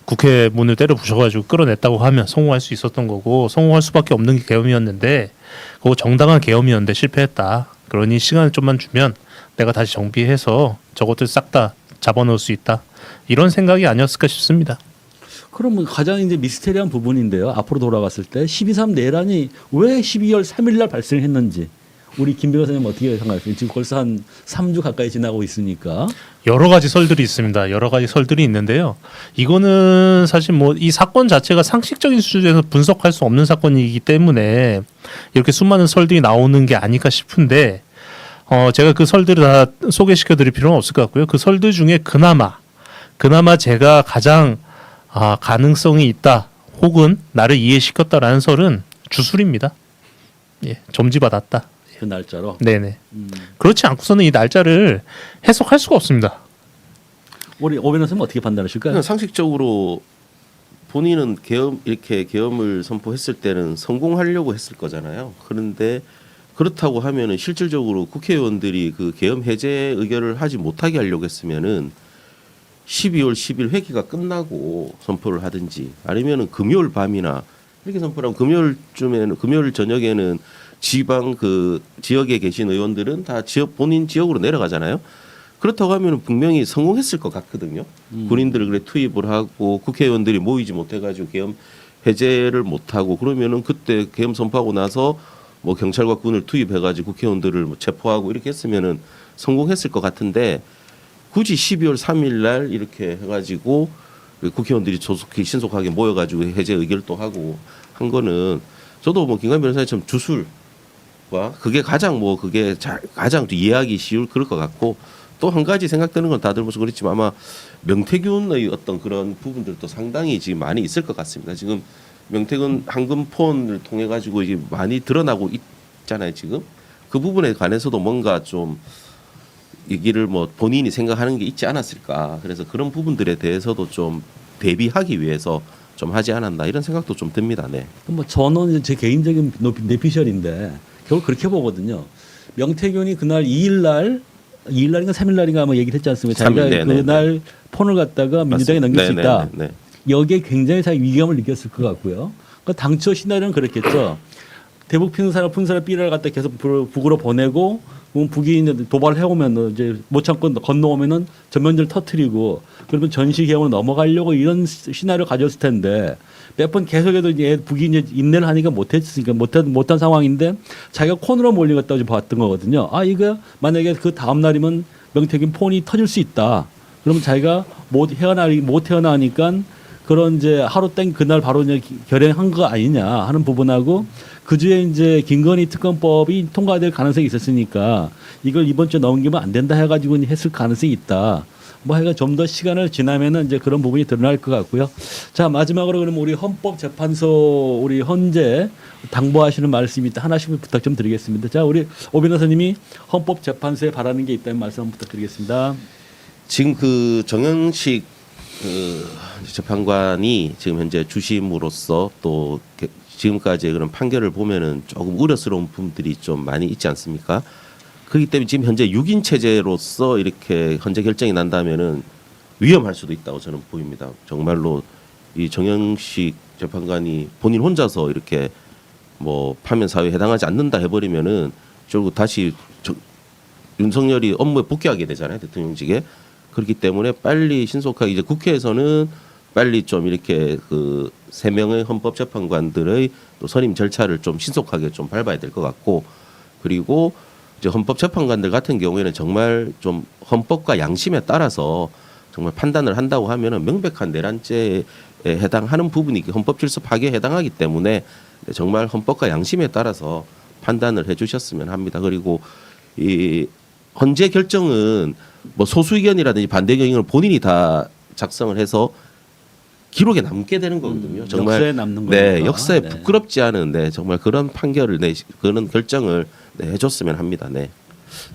국회 문을 때려 부셔가지고 끌어냈다고 하면 성공할 수 있었던 거고 성공할 수밖에 없는 게 계엄이었는데 그거 정당한 계엄이었는데 실패했다. 그러니 시간을 좀만 주면 내가 다시 정비해서 저것들 싹 다 잡아놓을 수 있다. 이런 생각이 아니었을까 싶습니다. 그러면 가장 이제 미스테리한 부분인데요. 앞으로 돌아갔을 때 12.3 내란이 왜 12월 3일 날 발생했는지 우리 김 변호사님 어떻게 생각하세요? 지금 벌써 한 3주 가까이 지나고 있으니까. 여러 가지 설들이 있습니다. 여러 가지 설들이 있는데요. 이거는 사실 뭐 이 사건 자체가 상식적인 수준에서 분석할 수 없는 사건이기 때문에 이렇게 수많은 설들이 나오는 게 아닐까 싶은데 제가 그 설들을 다 소개시켜 드릴 필요는 없을 것 같고요. 그 설들 중에 그나마 제가 가장 가능성이 있다 혹은 나를 이해시켰다라는 설은 주술입니다. 예, 점지받았다. 그 날짜로. 네네. 그렇지 않고서는 이 날짜를 해석할 수가 없습니다. 우리 오 변호사님 어떻게 판단하실까요? 그냥 상식적으로 본인은 이렇게 계엄을 선포했을 때는 성공하려고 했을 거잖아요. 그런데 그렇다고 하면은 실질적으로 국회의원들이 그 계엄 해제 의결을 하지 못하게 하려고 했으면은 12월 10일 회기가 끝나고 선포를 하든지 아니면은 금요일 밤이나 이렇게 선포를 하면 금요일 저녁에는 지방 그 지역에 계신 의원들은 다 본인 지역으로 내려가잖아요. 그렇다고 하면 분명히 성공했을 것 같거든요. 군인들을 그래 투입을 하고 국회의원들이 모이지 못해가지고 계엄 해제를 못하고 그러면은 그때 계엄 선포하고 나서 뭐 경찰과 군을 투입해가지고 국회의원들을 뭐 체포하고 이렇게 했으면은 성공했을 것 같은데 굳이 12월 3일 날 이렇게 해가지고 국회의원들이 조속히 신속하게 모여가지고 해제 의결도 하고 한 거는 저도 뭐 김관 변호사님처럼 주술과 그게 가장 가장 이해하기 쉬울 그럴 것 같고 또 한 가지 생각되는 건 다들 무슨 그렇지만 아마 명태균의 어떤 그런 부분들도 상당히 지금 많이 있을 것 같습니다. 지금 명태균 황금폰을 통해 가지고 이제 많이 드러나고 있잖아요. 지금 그 부분에 관해서도 뭔가 좀 얘기를 뭐 본인이 생각하는 게 있지 않았을까. 그래서 그런 부분들에 대해서도 좀 대비하기 위해서 좀 하지 않았나 이런 생각도 좀 듭니다. 네. 뭐 저는 제 개인적인 내피셜인데 결국 그렇게 보거든요. 명태균이 그날 2일날인가 3일날인가 아마 얘기를 했지 않습니까? 자기가 그날 폰을 갖다가 민주당에 넘길 수 있다. 여기에 굉장히 자기 위기감을 느꼈을 것 같고요. 그러니까 당초 시나리오는 그렇겠죠. 대북 풍사를 B를 갖다 계속 북으로 보내고 북이 이제 도발을 해오면 이제 못 참고 건너오면은 전면전을 터트리고 그러면 전시 개헌으로 넘어가려고 이런 시나리오 가졌을 텐데 몇 번 계속해도 이제 북이 이제 인내를 하니까 못했으니까 못한 상황인데 자기가 콘으로 몰리겠다고 봤던 거거든요. 이거 만약에 그 다음 날이면 명태균 폰이 터질 수 있다. 그러면 자기가 못 헤어나니까 그런 이제 하루 땡 그날 바로 이제 결행한 거 아니냐 하는 부분하고 그 주에 이제 김건희 특검법이 통과될 가능성이 있었으니까 이걸 이번 주에 넘기면 안 된다 해가지고 했을 가능성이 있다. 뭐 해가 좀 더 시간을 지나면은 이제 그런 부분이 드러날 것 같고요. 자, 마지막으로 그러면 우리 헌법재판소 우리 헌재 당부하시는 말씀이 있다. 하나씩 부탁 좀 드리겠습니다. 자, 우리 오 변호사님이 헌법재판소에 바라는 게 있다면 말씀 한번 부탁드리겠습니다. 지금 그 정영식 재판관이 지금 현재 주심으로서 또 지금까지의 그런 판결을 보면은 조금 우려스러운 부분들이 좀 많이 있지 않습니까? 그렇기 때문에 지금 현재 6인 체제로서 이렇게 헌재 결정이 난다면은 위험할 수도 있다고 저는 보입니다. 정말로 이 정영식 재판관이 본인 혼자서 이렇게 뭐 파면 사유에 해당하지 않는다 해버리면은 결국 다시 윤석열이 업무에 복귀하게 되잖아요, 대통령직에. 그렇기 때문에 빨리 신속하게 이제 국회에서는 빨리 좀 이렇게 그 3명의 헌법재판관들의 또 선임 절차를 좀 신속하게 좀 밟아야 될 것 같고 그리고 이제 헌법재판관들 같은 경우에는 정말 좀 헌법과 양심에 따라서 정말 판단을 한다고 하면은 명백한 내란죄에 해당하는 부분이 헌법 질서 파괴에 해당하기 때문에 정말 헌법과 양심에 따라서 판단을 해주셨으면 합니다. 그리고 이 헌재 결정은 뭐 소수 의견이라든지 반대 의견을 본인이 다 작성을 해서 기록에 남게 되는 거거든요. 정말 역사에 남는 거니까. 네, 역사에 부끄럽지 않은 정말 그런 판결을 그런 결정을 해줬으면 합니다. 네.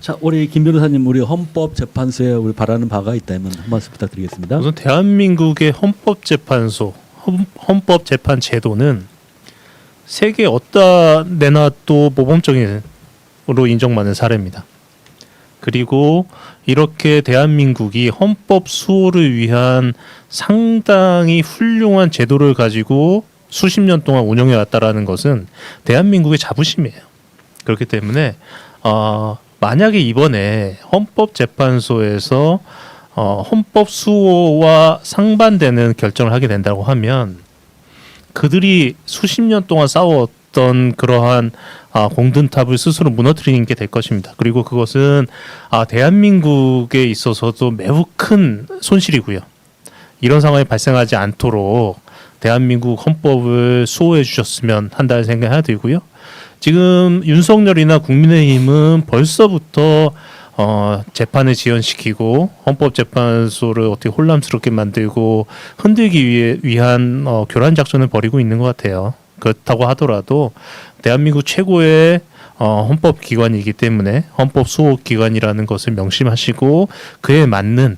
자, 우리 김 변호사님 우리 헌법재판소에 우리 바라는 바가 있다면 한 말씀 부탁드리겠습니다. 우선 대한민국의 헌법재판소, 헌법재판 제도는 세계 어디다 내놔도 모범적으로 인정받는 사례입니다. 그리고 이렇게 대한민국이 헌법 수호를 위한 상당히 훌륭한 제도를 가지고 수십 년 동안 운영해 왔다라는 것은 대한민국의 자부심이에요. 그렇기 때문에 만약에 이번에 헌법재판소에서 헌법 수호와 상반되는 결정을 하게 된다고 하면 그들이 수십 년 동안 있었던 그러한 공든탑을 스스로 무너뜨리는 게 될 것입니다. 그리고 그것은 대한민국에 있어서도 매우 큰 손실이고요. 이런 상황이 발생하지 않도록 대한민국 헌법을 수호해 주셨으면 한다는 생각이 하나 들고요. 지금 윤석열이나 국민의힘은 벌써부터 재판을 지연시키고 헌법재판소를 어떻게 혼란스럽게 만들고 흔들기 위한 교란 작전을 벌이고 있는 것 같아요. 그렇다고 하더라도 대한민국 최고의 헌법기관이기 때문에 헌법수호기관이라는 것을 명심하시고 그에 맞는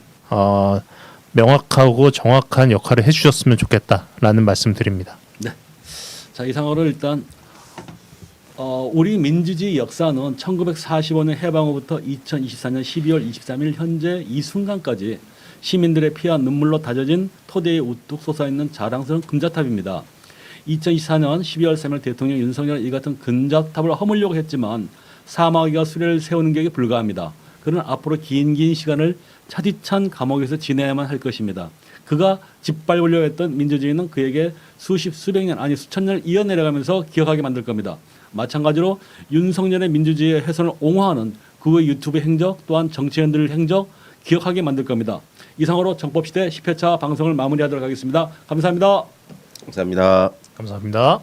명확하고 정확한 역할을 해주셨으면 좋겠다라는 말씀드립니다. 네. 자, 이상으로 일단 우리 민주주의 역사는 1945년 해방후부터 2024년 12월 23일 현재 이 순간까지 시민들의 피와 눈물로 다져진 토대에 우뚝 솟아있는 자랑스러운 금자탑입니다. 2024년 12월 3일 대통령 윤석열은 이 같은 금자탑을 허물려고 했지만 사마귀가 수레를 세우는 격에 불과합니다. 그는 앞으로 긴 시간을 차디찬 감옥에서 지내야만 할 것입니다. 그가 짓밟으려 했던 민주주의는 그에게 수백 년 아니 수천 년을 이어내려가면서 기억하게 만들 겁니다. 마찬가지로 윤석열의 민주주의의 훼손을 옹호하는 그의 유튜브 행적 또한 정치인들의 행적 기억하게 만들 겁니다. 이상으로 정법시대 10회차 방송을 마무리하도록 하겠습니다. 감사합니다. 감사합니다. 감사합니다.